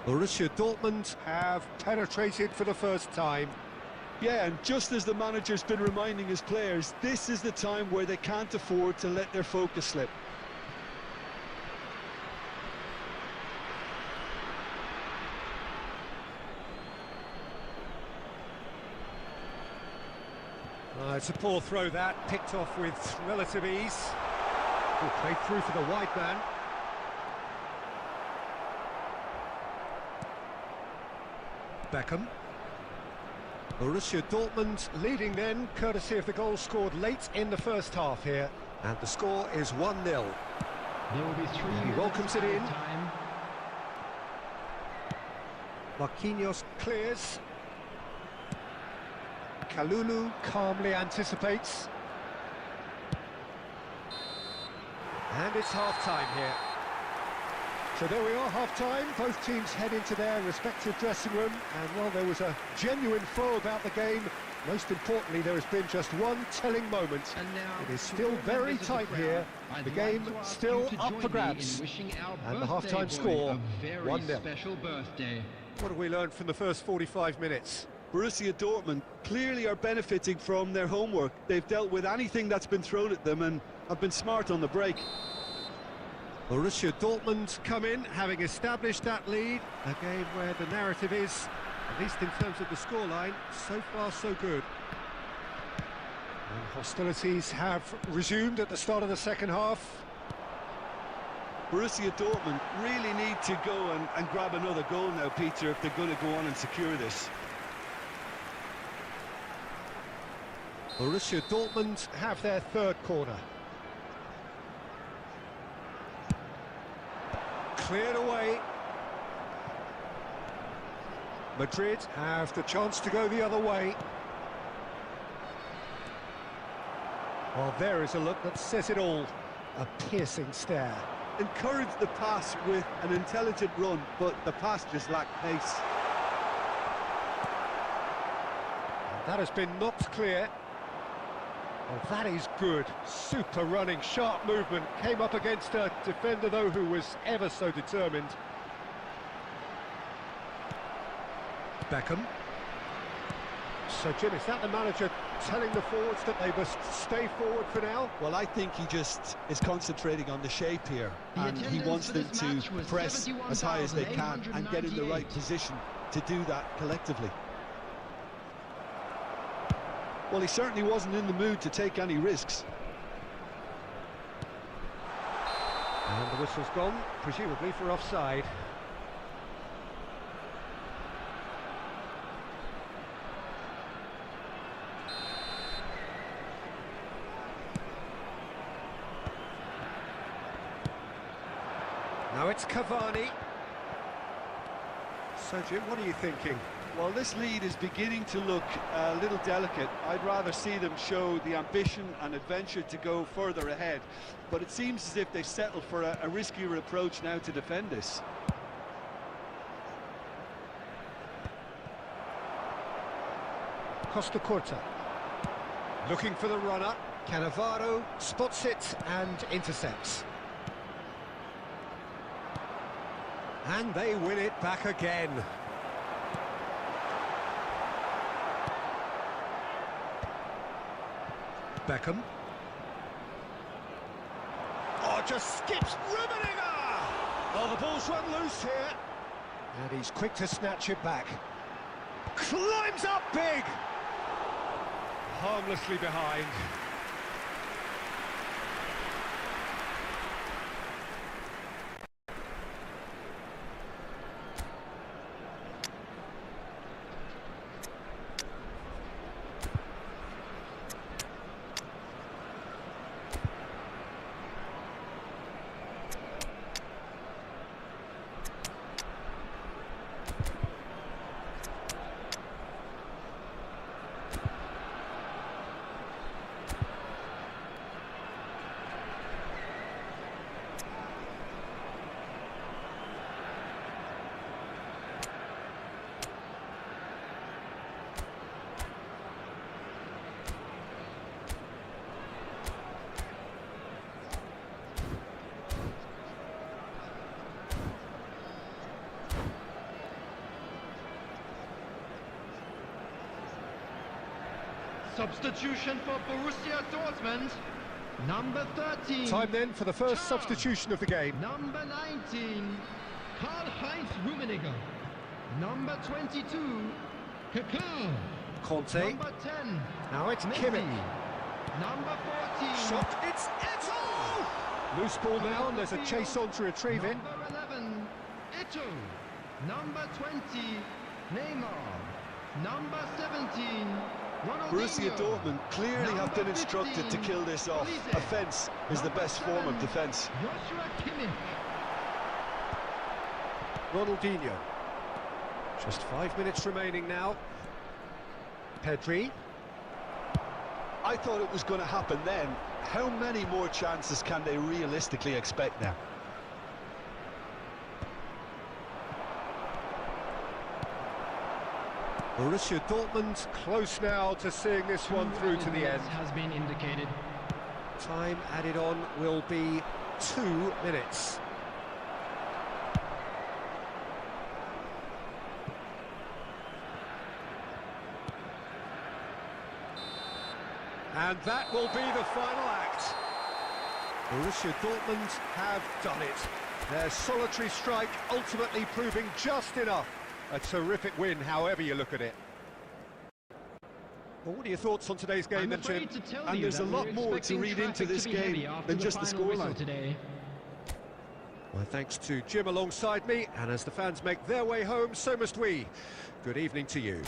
Borussia Dortmund have penetrated for the first time. Yeah, and just as the manager's been reminding his players, this is the time where they can't afford to let their focus slip. It's a poor throw that, picked off with relative ease. Good play through for the wide man. Beckham. Borussia Dortmund leading then, courtesy of the goal scored late in the first half here. And the score is 1-0. There will be 3 He minutes welcomes it added in. time. Marquinhos clears. Kalulu calmly anticipates. And it's half-time here. So there we are, half-time. Both teams head into their respective dressing room. And while there was a genuine flow about the game, most importantly, there has been just one telling moment. And now, It is to still all very members of tight crowd, here. I'd The like game to ask still you to up join for me grabs. in wishing our And the birthday half-time boy score, a very 1-0. special birthday. What have we learned from the first 45 minutes? Borussia Dortmund clearly are benefiting from their homework. They've dealt with anything that's been thrown at them and have been smart on the break. Borussia Dortmund come in, having established that lead. A game where the narrative is, at least in terms of the scoreline, so far so good. And hostilities have resumed at the start of the second half. Borussia Dortmund really need to go and grab another goal now, Peter, if they're going to go on and secure this. Borussia Dortmund have their third corner. Cleared away. Madrid have the chance to go the other way. Well, there is a look that says it all. A piercing stare. Encourage the pass with an intelligent run, but the pass just lacked pace. That has been knocked clear. Well, that is good. Super running, sharp movement. Came up against a defender, though, who was ever so determined. Beckham. So, Jim, is that the manager telling the forwards that they must stay forward for now? Well, I think he just is concentrating on the shape here, and he wants them to press as high as they can and get in the right position to do that collectively. Well, he certainly wasn't in the mood to take any risks. And the whistle's gone, presumably for offside. Now it's Cavani. So, Jim, what are you thinking? Well, this lead is beginning to look a little delicate. I'd rather see them show the ambition and adventure to go further ahead. But it seems as if they've settled for a riskier approach now to defend this. Costa Curta. Looking for the runner. Cannavaro spots it and intercepts. And they win it back again. Beckham. Oh, just skips Rubeninger! Oh, the ball's run loose here. And he's quick to snatch it back. Climbs up big! Harmlessly behind. Substitution for Borussia Dortmund. Number 13. Time then for the first Charles. substitution of the game. Number 19. Karl-Heinz Rummenigge. Number 22. Kaká. Conte. Number 10. Now it's Messi. Kimmich. Number 14. Shot, it's Eto'o! Loose ball now, and there's a chase on to retrieve it. Number 11. Eto'o. Number 20. Neymar. Number 17. Borussia Ronaldinho. Dortmund clearly have been instructed to kill this off. Offence is the best form of defence. Joshua Kimmich. Ronaldinho. Just 5 minutes remaining now. Pedri. I thought it was going to happen then. How many more chances can they realistically expect now? Borussia Dortmund close now to seeing this one through to the end. Has been indicated. Time added on will be 2 minutes. And that will be the final act. Borussia Dortmund have done it. Their solitary strike ultimately proving just enough. A terrific win, however you look at it. Well, what are your thoughts on today's game then, Jim? And there's a lot more to read into this game than just the scoreline Today. Well, thanks to Jim alongside me, and as the fans make their way home, so must we. Good evening to you.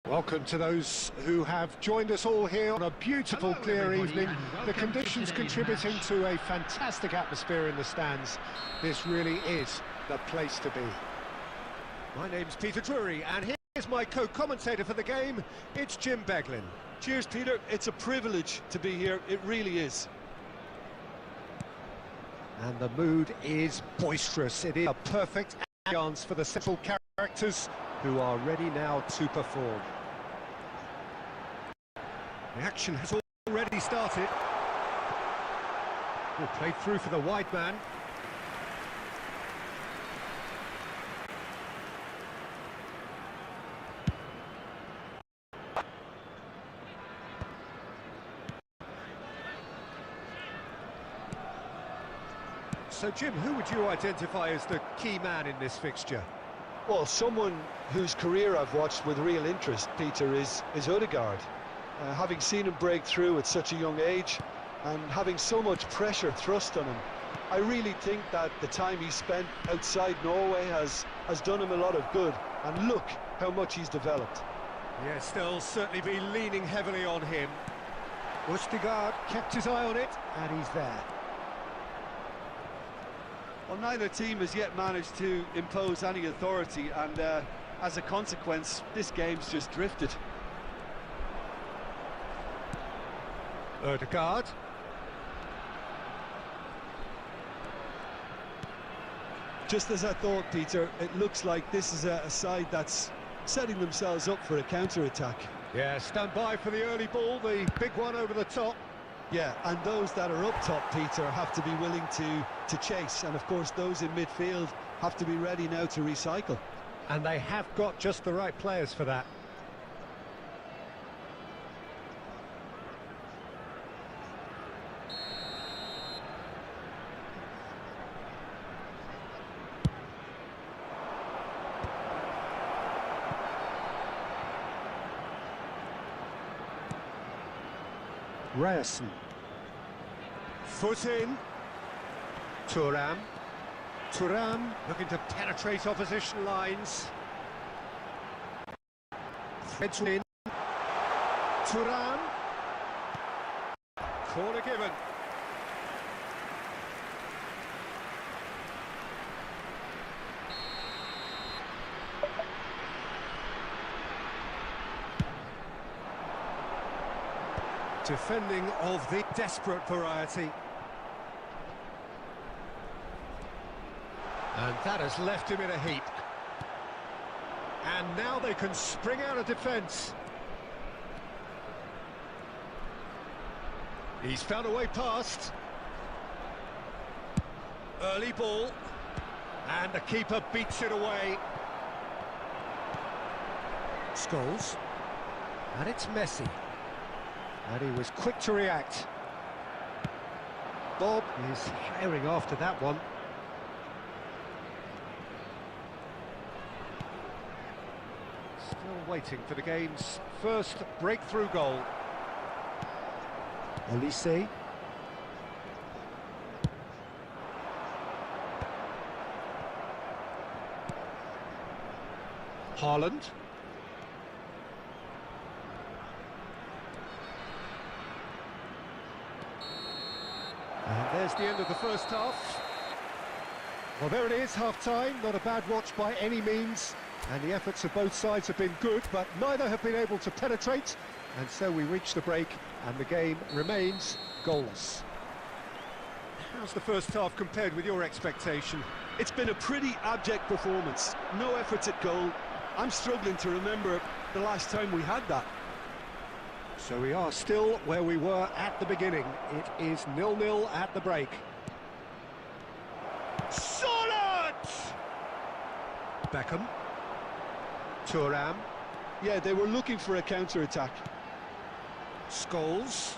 Welcome to those who have joined us all here on a beautiful, clear evening. The conditions contributing to a fantastic atmosphere in the stands. This really is the place to be. My name's Peter Drury, and here's my co-commentator for the game. It's Jim Beglin. Cheers, Peter. It's a privilege to be here. It really is. And the mood is boisterous. It is a perfect chance for the central characters who are ready now to perform. The action has already started. Well, played through for the wide man. So, Jim, who would you identify as the key man in this fixture? Well, someone whose career I've watched with real interest, Peter, is Odegaard. Having seen him break through at such a young age and having so much pressure thrust on him, I really think that the time he spent outside Norway has done him a lot of good. And look how much he's developed. Yes, they'll certainly be leaning heavily on him. Odegaard kept his eye on it, and he's there. Well, neither team has yet managed to impose any authority, and as a consequence, this game's just drifted. Odegaard. Just as I thought, Peter, it looks like this is a side that's setting themselves up for a counter-attack. Yeah, stand by for the early ball, the big one over the top. Yeah, and those that are up top, Peter, have to be willing to chase, and of course those in midfield have to be ready now to recycle. And they have got just the right players for that. Ryerson. Foot in. Thuram. Thuram looking to penetrate opposition lines. Threads in. Thuram. Corner given. Defending of the desperate variety. And that has left him in a heap. And now they can spring out of defence. He's found a way past. Early ball. And the keeper beats it away. Scholes. And it's Messi. And he was quick to react. Bob is herring after that one. Still waiting for the game's first breakthrough goal. Olise. Haaland. And there's the end of the first half. Well, there it is, half-time. Not a bad watch by any means. And the efforts of both sides have been good, but neither have been able to penetrate. And so we reach the break, and the game remains goalless. How's the first half compared with your expectation? It's been a pretty abject performance. No efforts at goal. I'm struggling to remember the last time we had that. So we are still where we were at the beginning. It is 0-0 at the break. Solid! Beckham. Thuram. Yeah, they were looking for a counter-attack. Scholes.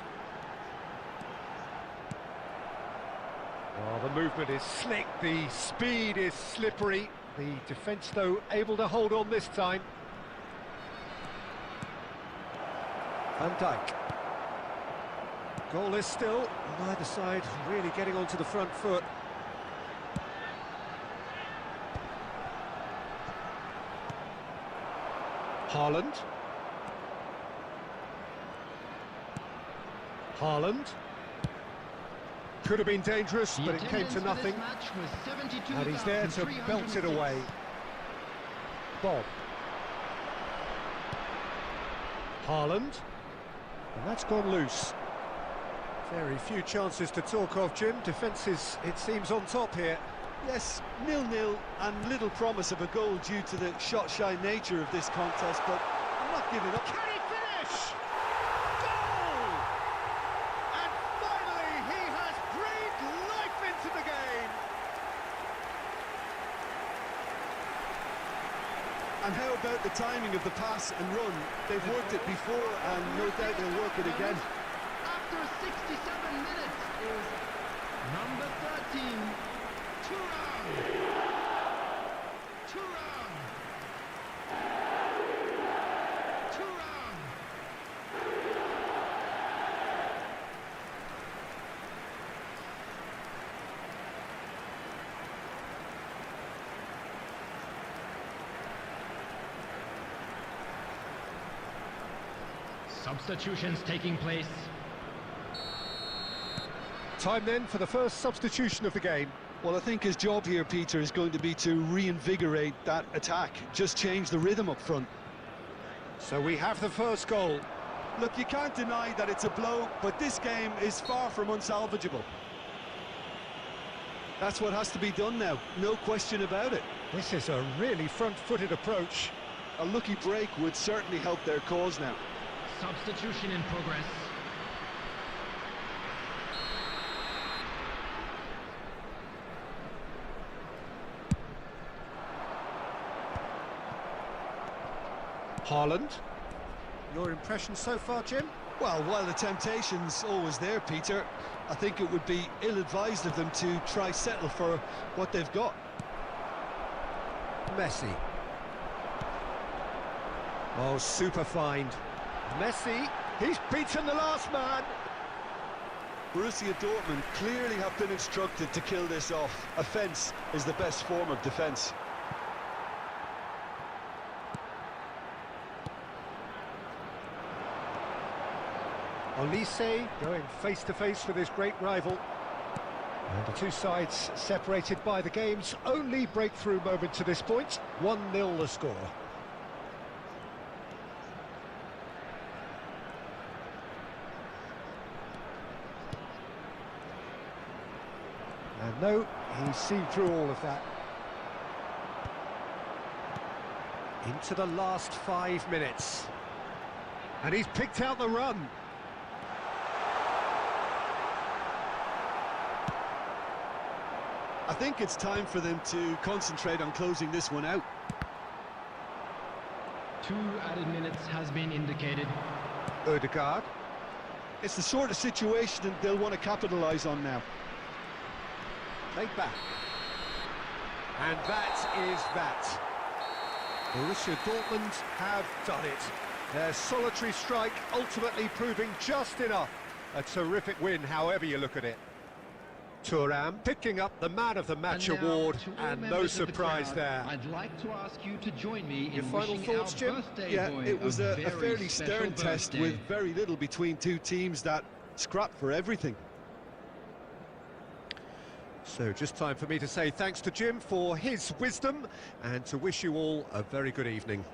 Oh, the movement is slick, the speed is slippery. The defence, though, able to hold on this time. Van Dijk. Goalless still, neither side really getting onto the front foot. Haaland. Haaland. Could have been dangerous, but it came to nothing. And he's there to belt it away. Bob. Haaland. And that's gone loose. Very few chances to talk of, Jim. Defence is, it seems, on top here. Yes, 0-0 and little promise of a goal due to the shot-shy nature of this contest, but I'm not giving up. Can he finish? Goal! And finally he has breathed life into the game. And how about the timing of the pass and run? They've worked it before and no doubt they'll work it again. After 67 minutes is number 13, Thuram. Substitutions taking place. Time then for the first substitution of the game. Well, I think his job here, Peter, is going to be to reinvigorate that attack, just change the rhythm up front. So we have the first goal. Look, you can't deny that it's a blow, but this game is far from unsalvageable. That's what has to be done now, no question about it. This is a really front-footed approach. A lucky break would certainly help their cause now. Substitution in progress. Haaland. Your impression so far, Jim? Well, while the temptation's always there, Peter, I think it would be ill-advised of them to try settle for what they've got. Messi. Oh, super find. Messi, he's beaten the last man. Borussia Dortmund clearly have been instructed to kill this off. Offence is the best form of defence. Olise going face-to-face with his great rival. And the two sides separated by the game's only breakthrough moment to this point. 1-0 the score. And no, he's seen through all of that. Into the last 5 minutes. And he's picked out the run. I think it's time for them to concentrate on closing this one out. 2 added minutes has been indicated. Odegaard. It's the sort of situation that they'll want to capitalise on now. Take back. And that is that. Borussia Dortmund have done it. Their solitary strike ultimately proving just enough. A terrific win, however you look at it. Thuram picking up the Man of the Match award, and no surprise there. I'd like to ask you to join me Your in final wishing thoughts, our Jim? birthday Yeah, boy it was a very fairly special stern test birthday. with very little between two teams that scrapped for everything. So just time for me to say thanks to Jim for his wisdom and to wish you all a very good evening.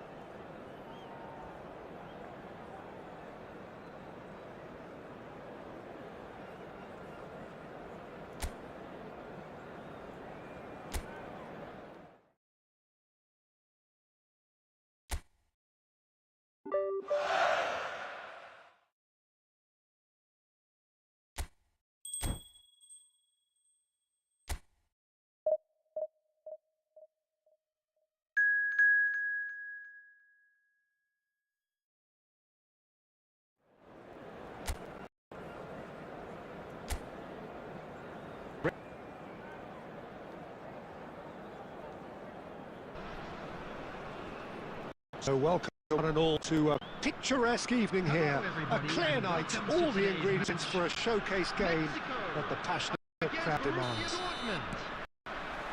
So welcome one and all to a picturesque evening here. A clear night, all the ingredients for a showcase game that the passionate crowd demands.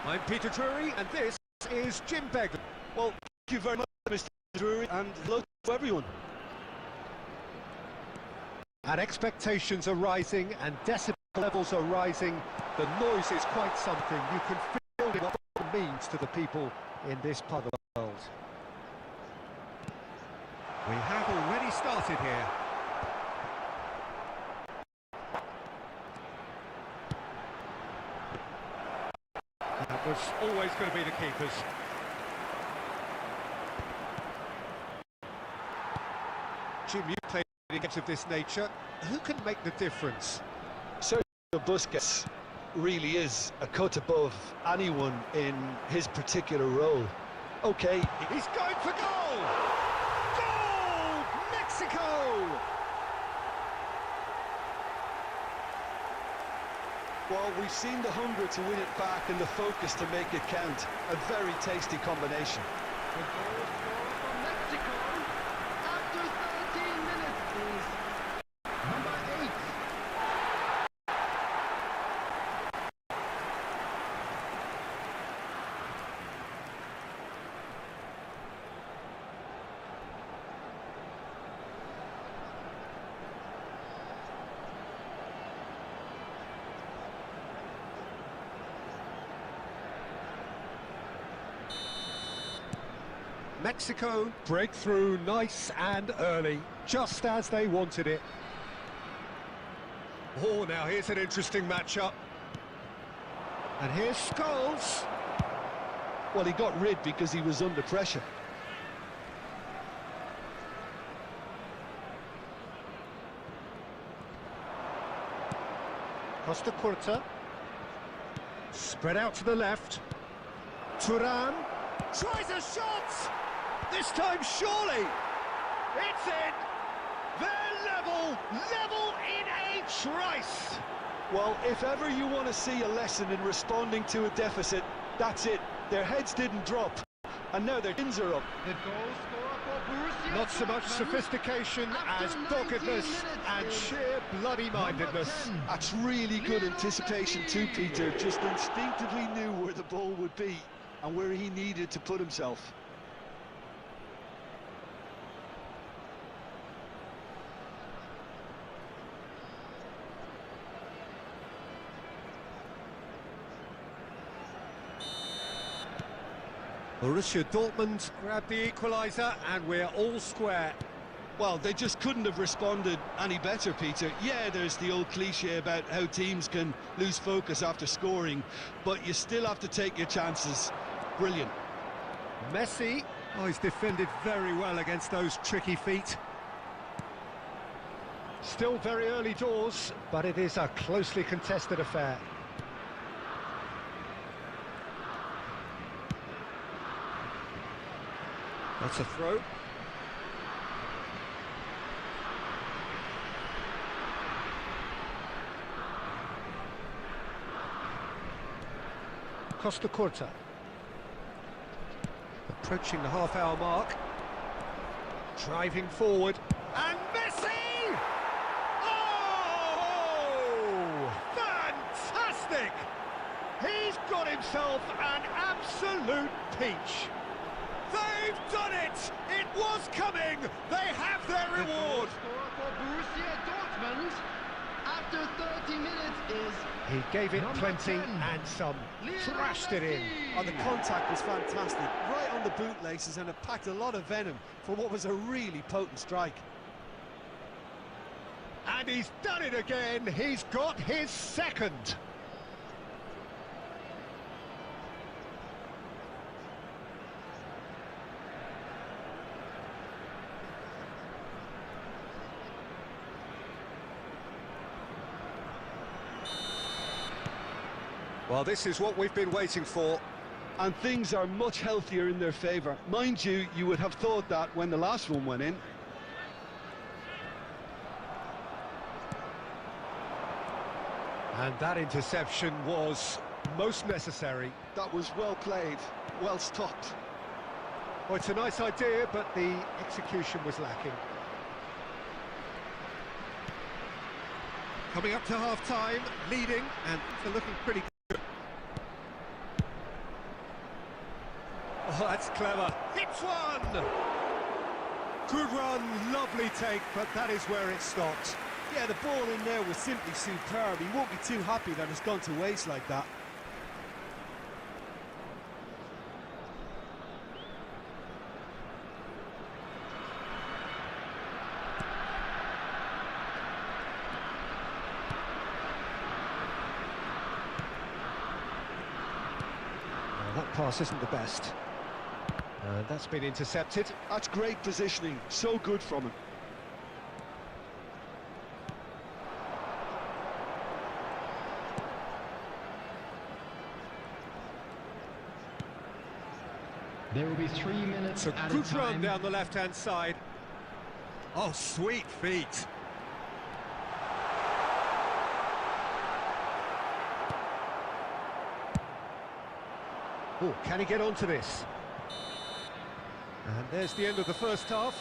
I'm Peter Drury, and this is Jim Begley. Well, thank you very much, Mr. Drury, and hello to everyone. And expectations are rising and decibel levels are rising. The noise is quite something. You can feel what it means to the people in this part of the world. We have already started here. That was always going to be the keepers. Jim, you played games of this nature. Who can make the difference? Sergio Busquets really is a cut above anyone in his particular role. Okay, he's going for goal! Goal! Mexico! Well, we've seen the hunger to win it back and the focus to make it count. A very tasty combination. The goal scorer for Mexico after 13 minutes is number 8. Mexico break through nice and early, just as they wanted it. Oh, now here's an interesting matchup. And here's Scholes. Well, he got rid because he was under pressure. Costa Curta. Spread out to the left. Turan tries a shot! This time, surely! It's in! They're level in a trice! Well, if ever you want to see a lesson in responding to a deficit, that's it. Their heads didn't drop, and now their chins are up. The goal scorer for Borussia Not so much Dortmund sophistication as doggedness and sheer bloody-mindedness. That's really good anticipation too, Peter. Just instinctively knew where the ball would be and where he needed to put himself. Borussia Dortmund grabbed the equaliser and we're all square. Well, they just couldn't have responded any better, Peter. Yeah, there's the old cliche about how teams can lose focus after scoring, but you still have to take your chances. Brilliant. Messi, oh, he's defended very well against those tricky feet. Still very early doors, but it is a closely contested affair. That's a throw. Costa Curta. Approaching the half-hour mark. Driving forward. And Messi! Oh! Fantastic! He's got himself an absolute peach. They've done it! It was coming! They have their reward! The goal scorer for Borussia Dortmund after 30 minutes is He gave it number plenty 10. and some. Thrashed it in. Oh, the contact was fantastic, right on the bootlaces, and it packed a lot of venom for what was a really potent strike. And he's done it again. He's got his second. Well, this is what we've been waiting for. And things are much healthier in their favour. Mind you, you would have thought that when the last one went in. And that interception was most necessary. That was well played, well stopped. Well, it's a nice idea, but the execution was lacking. Coming up to half-time, leading, and they're looking pretty good. Oh, that's clever. Hits one! Good run, lovely take, but that is where it stopped. Yeah, the ball in there was simply superb. He won't be too happy that it's gone to waste like that. That pass isn't the best. And that's been intercepted. That's great positioning, so good from him. There will be 3 minutes It's a added good time. run down the left-hand side. Oh, sweet feet. Oh, can he get onto this? And there's the end of the first half.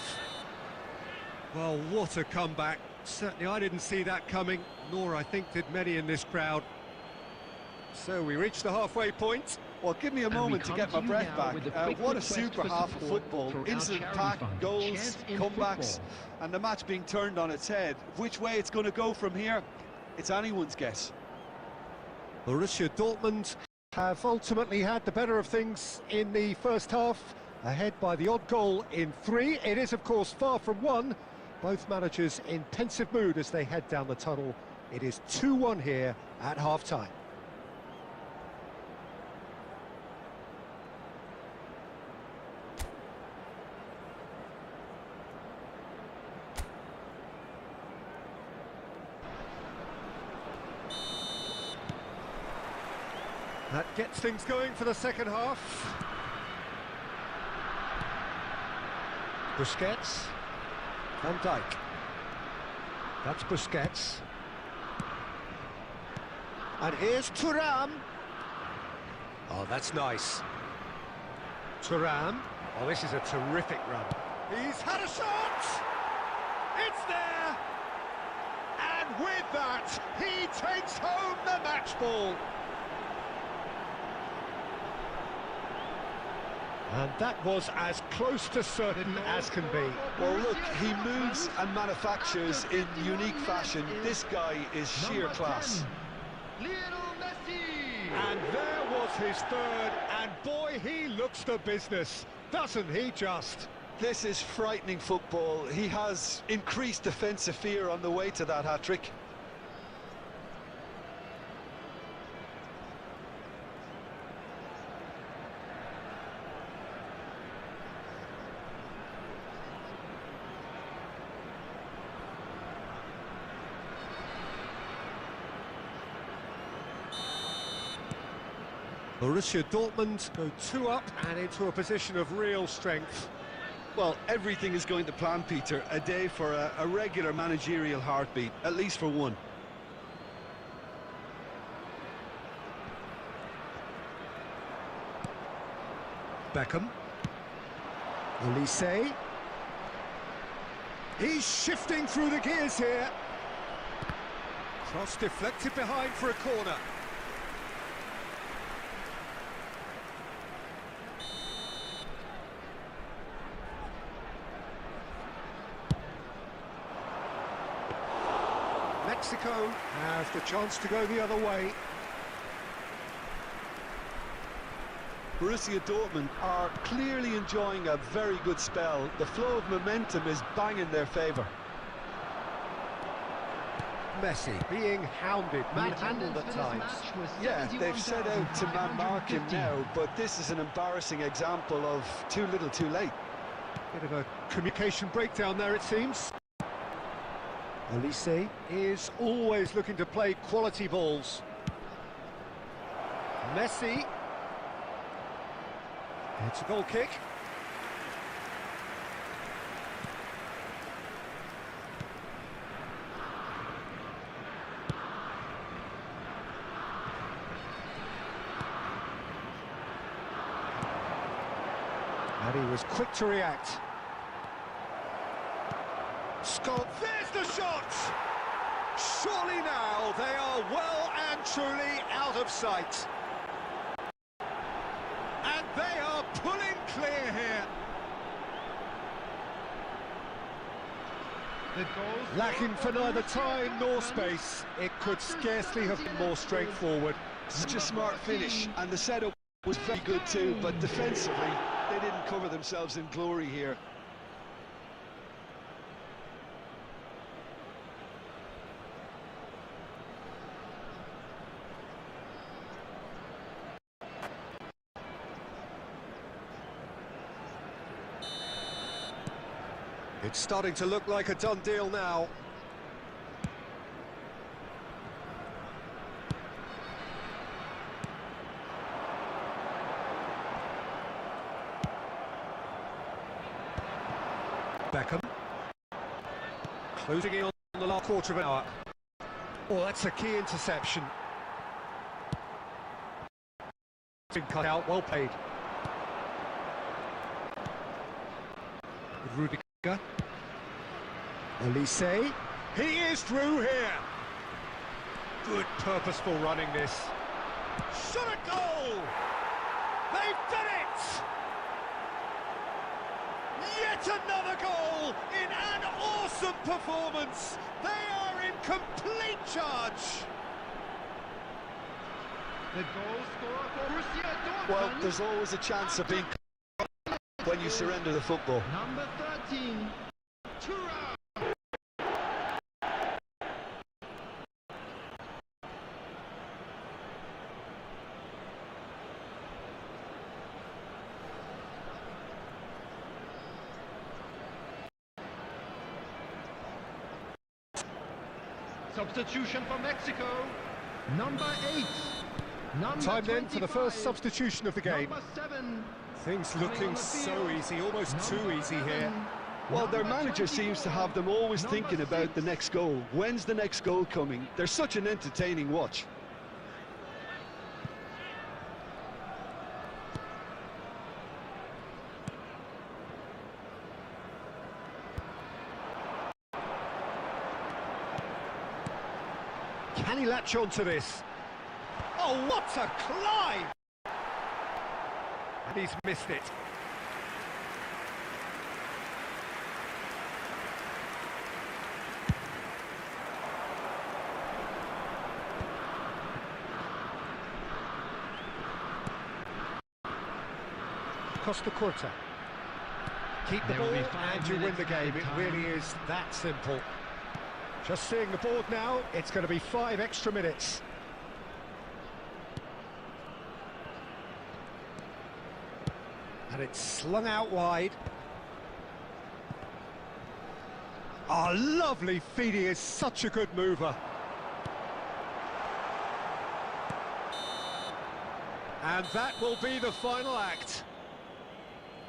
Well, what a comeback. Certainly I didn't see that coming, nor I think did many in this crowd. So we reached the halfway point. Well, give me a And we moment to come get to my you breath now back. with a quick What a request super for half of support football. for our Instant charity pack, fund, goals, Chance in comebacks, Football. and the match being turned on its head. Which way it's going to go from here, it's anyone's guess. Borussia Dortmund have ultimately had the better of things in the first half, ahead by the odd goal in 3. It is, of course, far from 1. Both managers in pensive mood as they head down the tunnel. It is 2-1 here at half-time. That gets things going for the second half. Busquets. Van Dijk. That's Busquets. And here's Thuram. Oh, that's nice. Thuram. Oh, this is a terrific run. He's had a shot! It's there! And with that, he takes home the match ball. And that was as close to certain as can be. Well, look, he moves and manufactures in unique fashion. This guy is sheer class. Lionel Messi! And there was his third, and boy, he looks the business, doesn't he just? This is frightening football. He has increased defensive fear on the way to that hat-trick. Borussia Dortmund go 2 up and into a position of real strength. Well, everything is going to plan, Peter. A day for a regular managerial heartbeat, at least for one. Beckham. Olise. He's shifting through the gears here. Cross deflected behind for a corner. Mexico has the chance to go the other way. Borussia Dortmund are clearly enjoying a very good spell. The flow of momentum is bang in their favour. Messi being hounded, manhandled at times. Yeah, they've set out to man-mark him now, but this is an embarrassing example of too little too late. Bit of a communication breakdown there, it seems. Olise is always looking to play quality balls. Messi. It's a goal kick. And he was quick to react. Scott, there's the shot! Surely now they are well and truly out of sight. And they are pulling clear here. The goal Lacking for neither time nor space, it could scarcely have been more straightforward. Such a smart finish, and the setup was very good too, but defensively, they didn't cover themselves in glory here. It's starting to look like a done deal now. Beckham. Closing in on the last quarter of an hour. Oh, that's a key interception. Been cut out, well played. Rudiger. Elise. He is through here. Good purposeful running this. Shot a goal! They've done it! Yet another goal in an awesome performance. They are in complete charge. The goal scorer for Borussia Dortmund. Well, there's always a chance of being when you surrender the football. Number 13, Thuram. Substitution for Mexico. Number 8. Number Time then for the 25, first substitution of the game. Number 7. Things looking so easy, almost too easy here. Well, their manager seems to have them always thinking about the next goal. When's the next goal coming? They're such an entertaining watch. Can he latch on to this? Oh, what a climb! And he's missed it. Costa Curta. Keep the There will ball be 5 and you win minutes the game. It added really time. is that simple. Just seeing the board now, it's going to be 5 extra minutes. And it's slung out wide. Oh, lovely feed. He is such a good mover. And that will be the final act.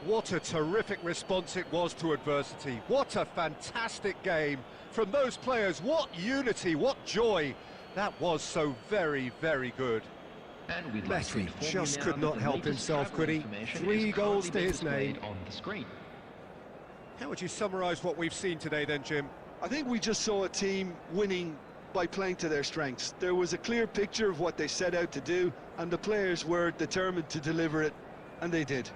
What a terrific response it was to adversity. What a fantastic game from those players. What unity, what joy. That was so very, very good. And we'd like to Messi inform you just now could that not the help latest himself, travel could he? information 3 is goals currently to being his name. displayed on the screen. How would you summarise what we've seen today then, Jim? I think we just saw a team winning by playing to their strengths. There was a clear picture of what they set out to do, and the players were determined to deliver it, and they did.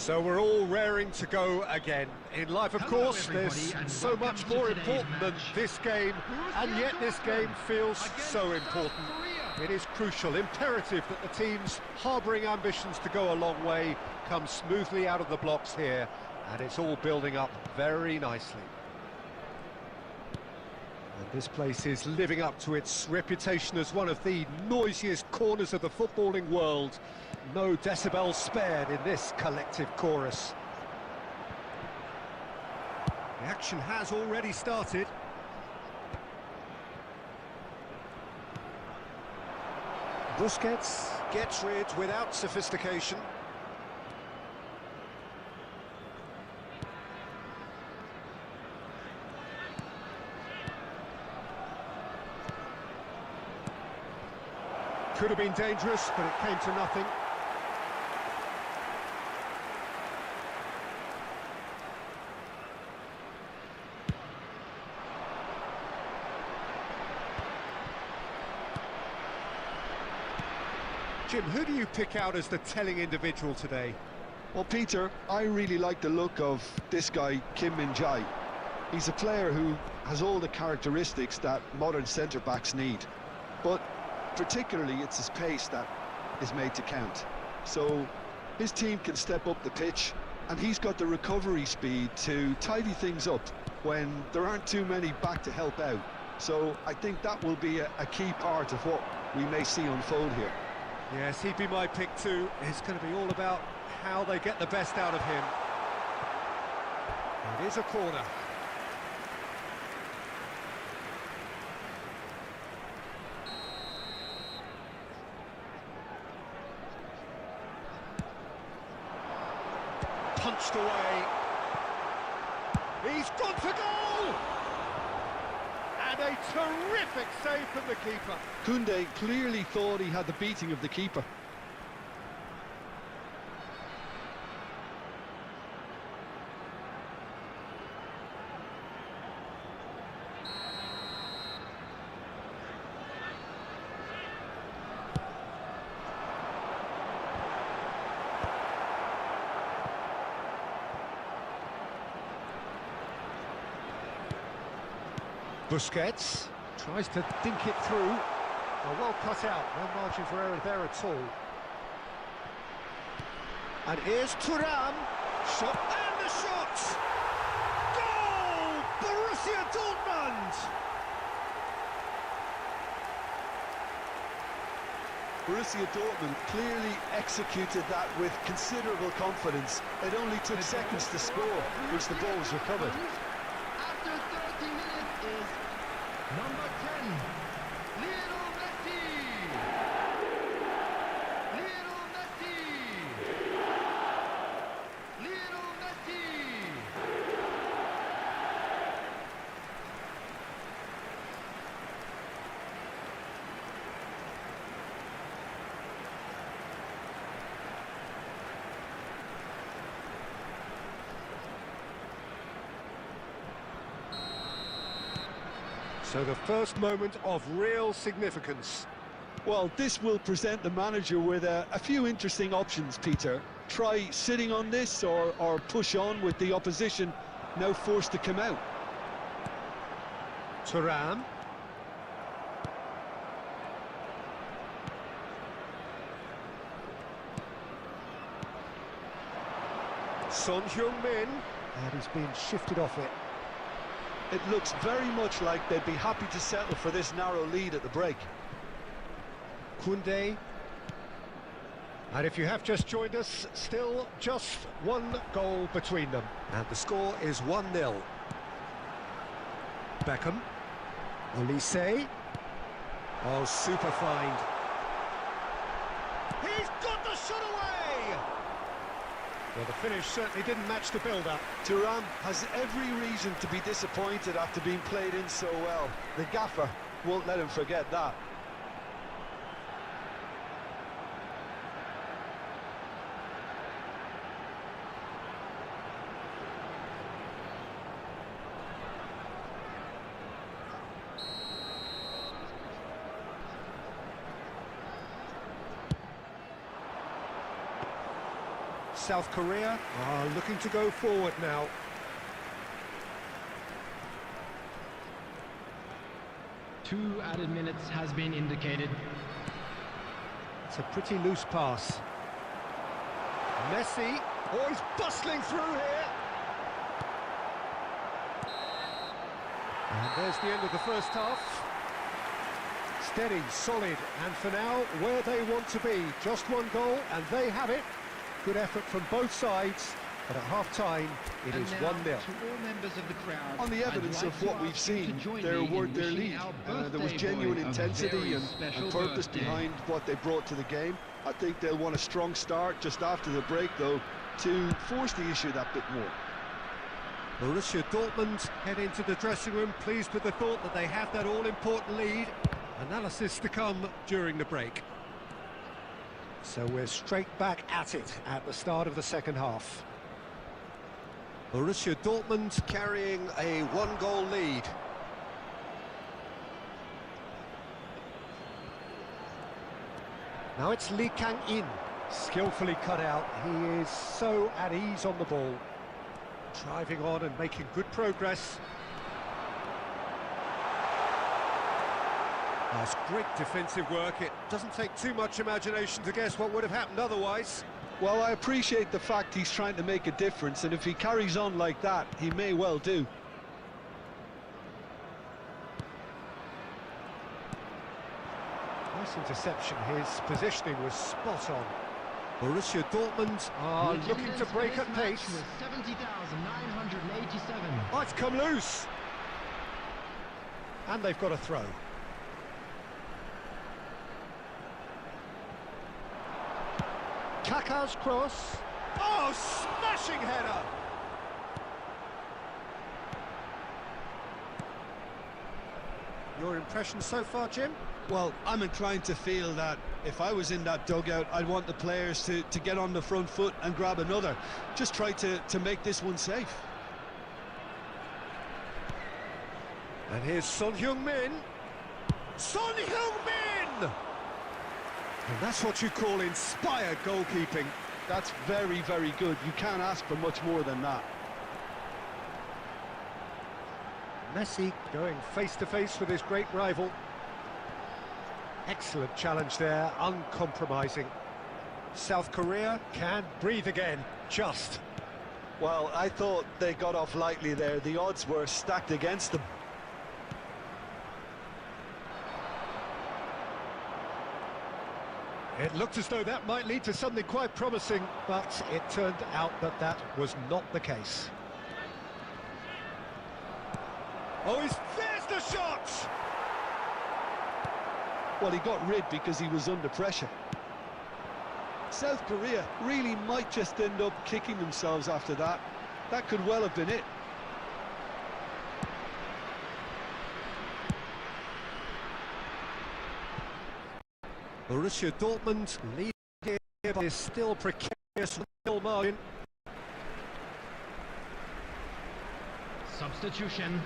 So we're all raring to go again. In life, of Hello, course, there's everybody, and so welcome much to more today's important than match. this game, and yet this game feels so important. It is crucial, imperative that the teams harbouring ambitions to go a long way come smoothly out of the blocks here, and it's all building up very nicely. And this place is living up to its reputation as one of the noisiest corners of the footballing world. No decibels spared in this collective chorus. The action has already started. Busquets gets rid without sophistication. Could have been dangerous, but it came to nothing. Jim, who do you pick out as the telling individual today? Well, Peter, I really like the look of this guy, Kim Min-jae. He's a player who has all the characteristics that modern centre-backs need. But particularly, it's his pace that is made to count. So his team can step up the pitch, and he's got the recovery speed to tidy things up when there aren't too many back to help out. So I think that will be a key part of what we may see unfold here. Yes, he'd be my pick too. It's going to be all about how they get the best out of him. It is a corner. Punched away. He's gone for goal! And a terrific save from the keeper. Koundé clearly thought he had the beating of the keeper. Busquets tries to dink it through. Well cut out, no margin for error there at all. And here's Thuram. Shot and the shot! Goal! Borussia Dortmund! Borussia Dortmund clearly executed that with considerable confidence. It only took seconds to score, which the ball was recovered. After 30 minutes is number 10, Lionel Messi. Lionel Messi. Lionel Messi. So the first moment of real significance. Well, this will present the manager with a few interesting options, Peter. Try sitting on this or push on with the opposition now forced to come out. Thuram. Son Heung-min. And he's been shifted off it. It looks very much like they'd be happy to settle for this narrow lead at the break. Koundé. And if you have just joined us, still just one goal between them. And the score is 1-0. Beckham. Olise. Oh, super find. He's got the shot away! Well, the finish certainly didn't match the build-up. Thuram has every reason to be disappointed after being played in so well. The gaffer won't let him forget that. South Korea are looking to go forward now. Two added minutes has been indicated. It's a pretty loose pass. Messi, oh, he's bustling through here. And there's the end of the first half. Steady, solid, and for now, where they want to be. Just one goal, and they have it. Good effort from both sides, but at half-time, it is 1-0. To all members of the crowd, On the evidence of what we've seen, they're worth their lead. There was genuine intensity and purpose behind what they brought to the game. I think they'll want a strong start just after the break, though, to force the issue that bit more. Borussia Dortmund head into the dressing room, pleased with the thought that they have that all-important lead. Analysis to come during the break. So we're straight back at it at the start of the second half. Borussia Dortmund carrying a one-goal lead. Now it's Lee Kang-in, skillfully cut out. He is so at ease on the ball. Driving on and making good progress. That's great defensive work. It doesn't take too much imagination to guess what would have happened otherwise. Well, I appreciate the fact he's trying to make a difference, and if he carries on like that, he may well do. Nice interception. His positioning was spot on. Borussia Dortmund are looking to break at pace. 70,987. Oh, it's come loose. And they've got a throw. Kaka's cross. Oh, smashing header! Your impression so far, Jim? Well, I'm inclined to feel that if I was in that dugout, I'd want the players to get on the front foot and grab another. Just try to make this one safe. And here's Son Heung-min. Son Heung-min! And that's what you call inspired goalkeeping. That's very, very good. You can't ask for much more than that. Messi going face-to-face with his great rival. Excellent challenge there, uncompromising. South Korea can breathe again, just. Well, I thought they got off lightly there. The odds were stacked against them. It looked as though that might lead to something quite promising, but it turned out that that was not the case. Oh, there's the shot! Well, he got rid because he was under pressure. South Korea really might just end up kicking themselves after that. That could well have been it. Borussia Dortmund lead here, but is still precarious margin. Substitution.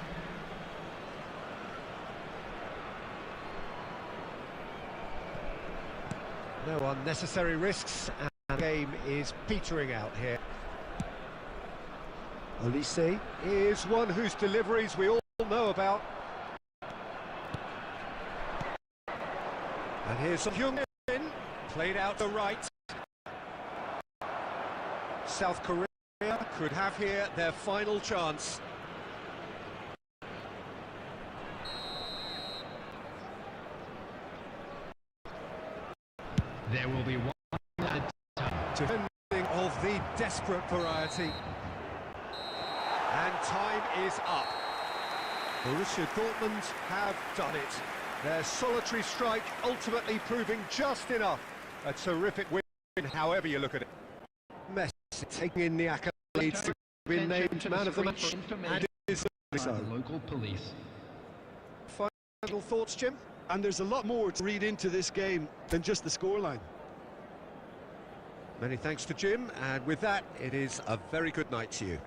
No unnecessary risks, and the game is petering out here. Olise is one whose deliveries we all know about. And here's Heung-min, played out to right. South Korea could have here their final chance. There will be one added time. Defending of the desperate variety. And time is up. Borussia Dortmund have done it. Their solitary strike ultimately proving just enough. A terrific win, however you look at it. Messi taking in the accolades to be named man of the match, and it is so. Local police. Final thoughts, Jim? And there's a lot more to read into this game than just the scoreline. Many thanks to Jim, and with that, it is a very good night to you.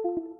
you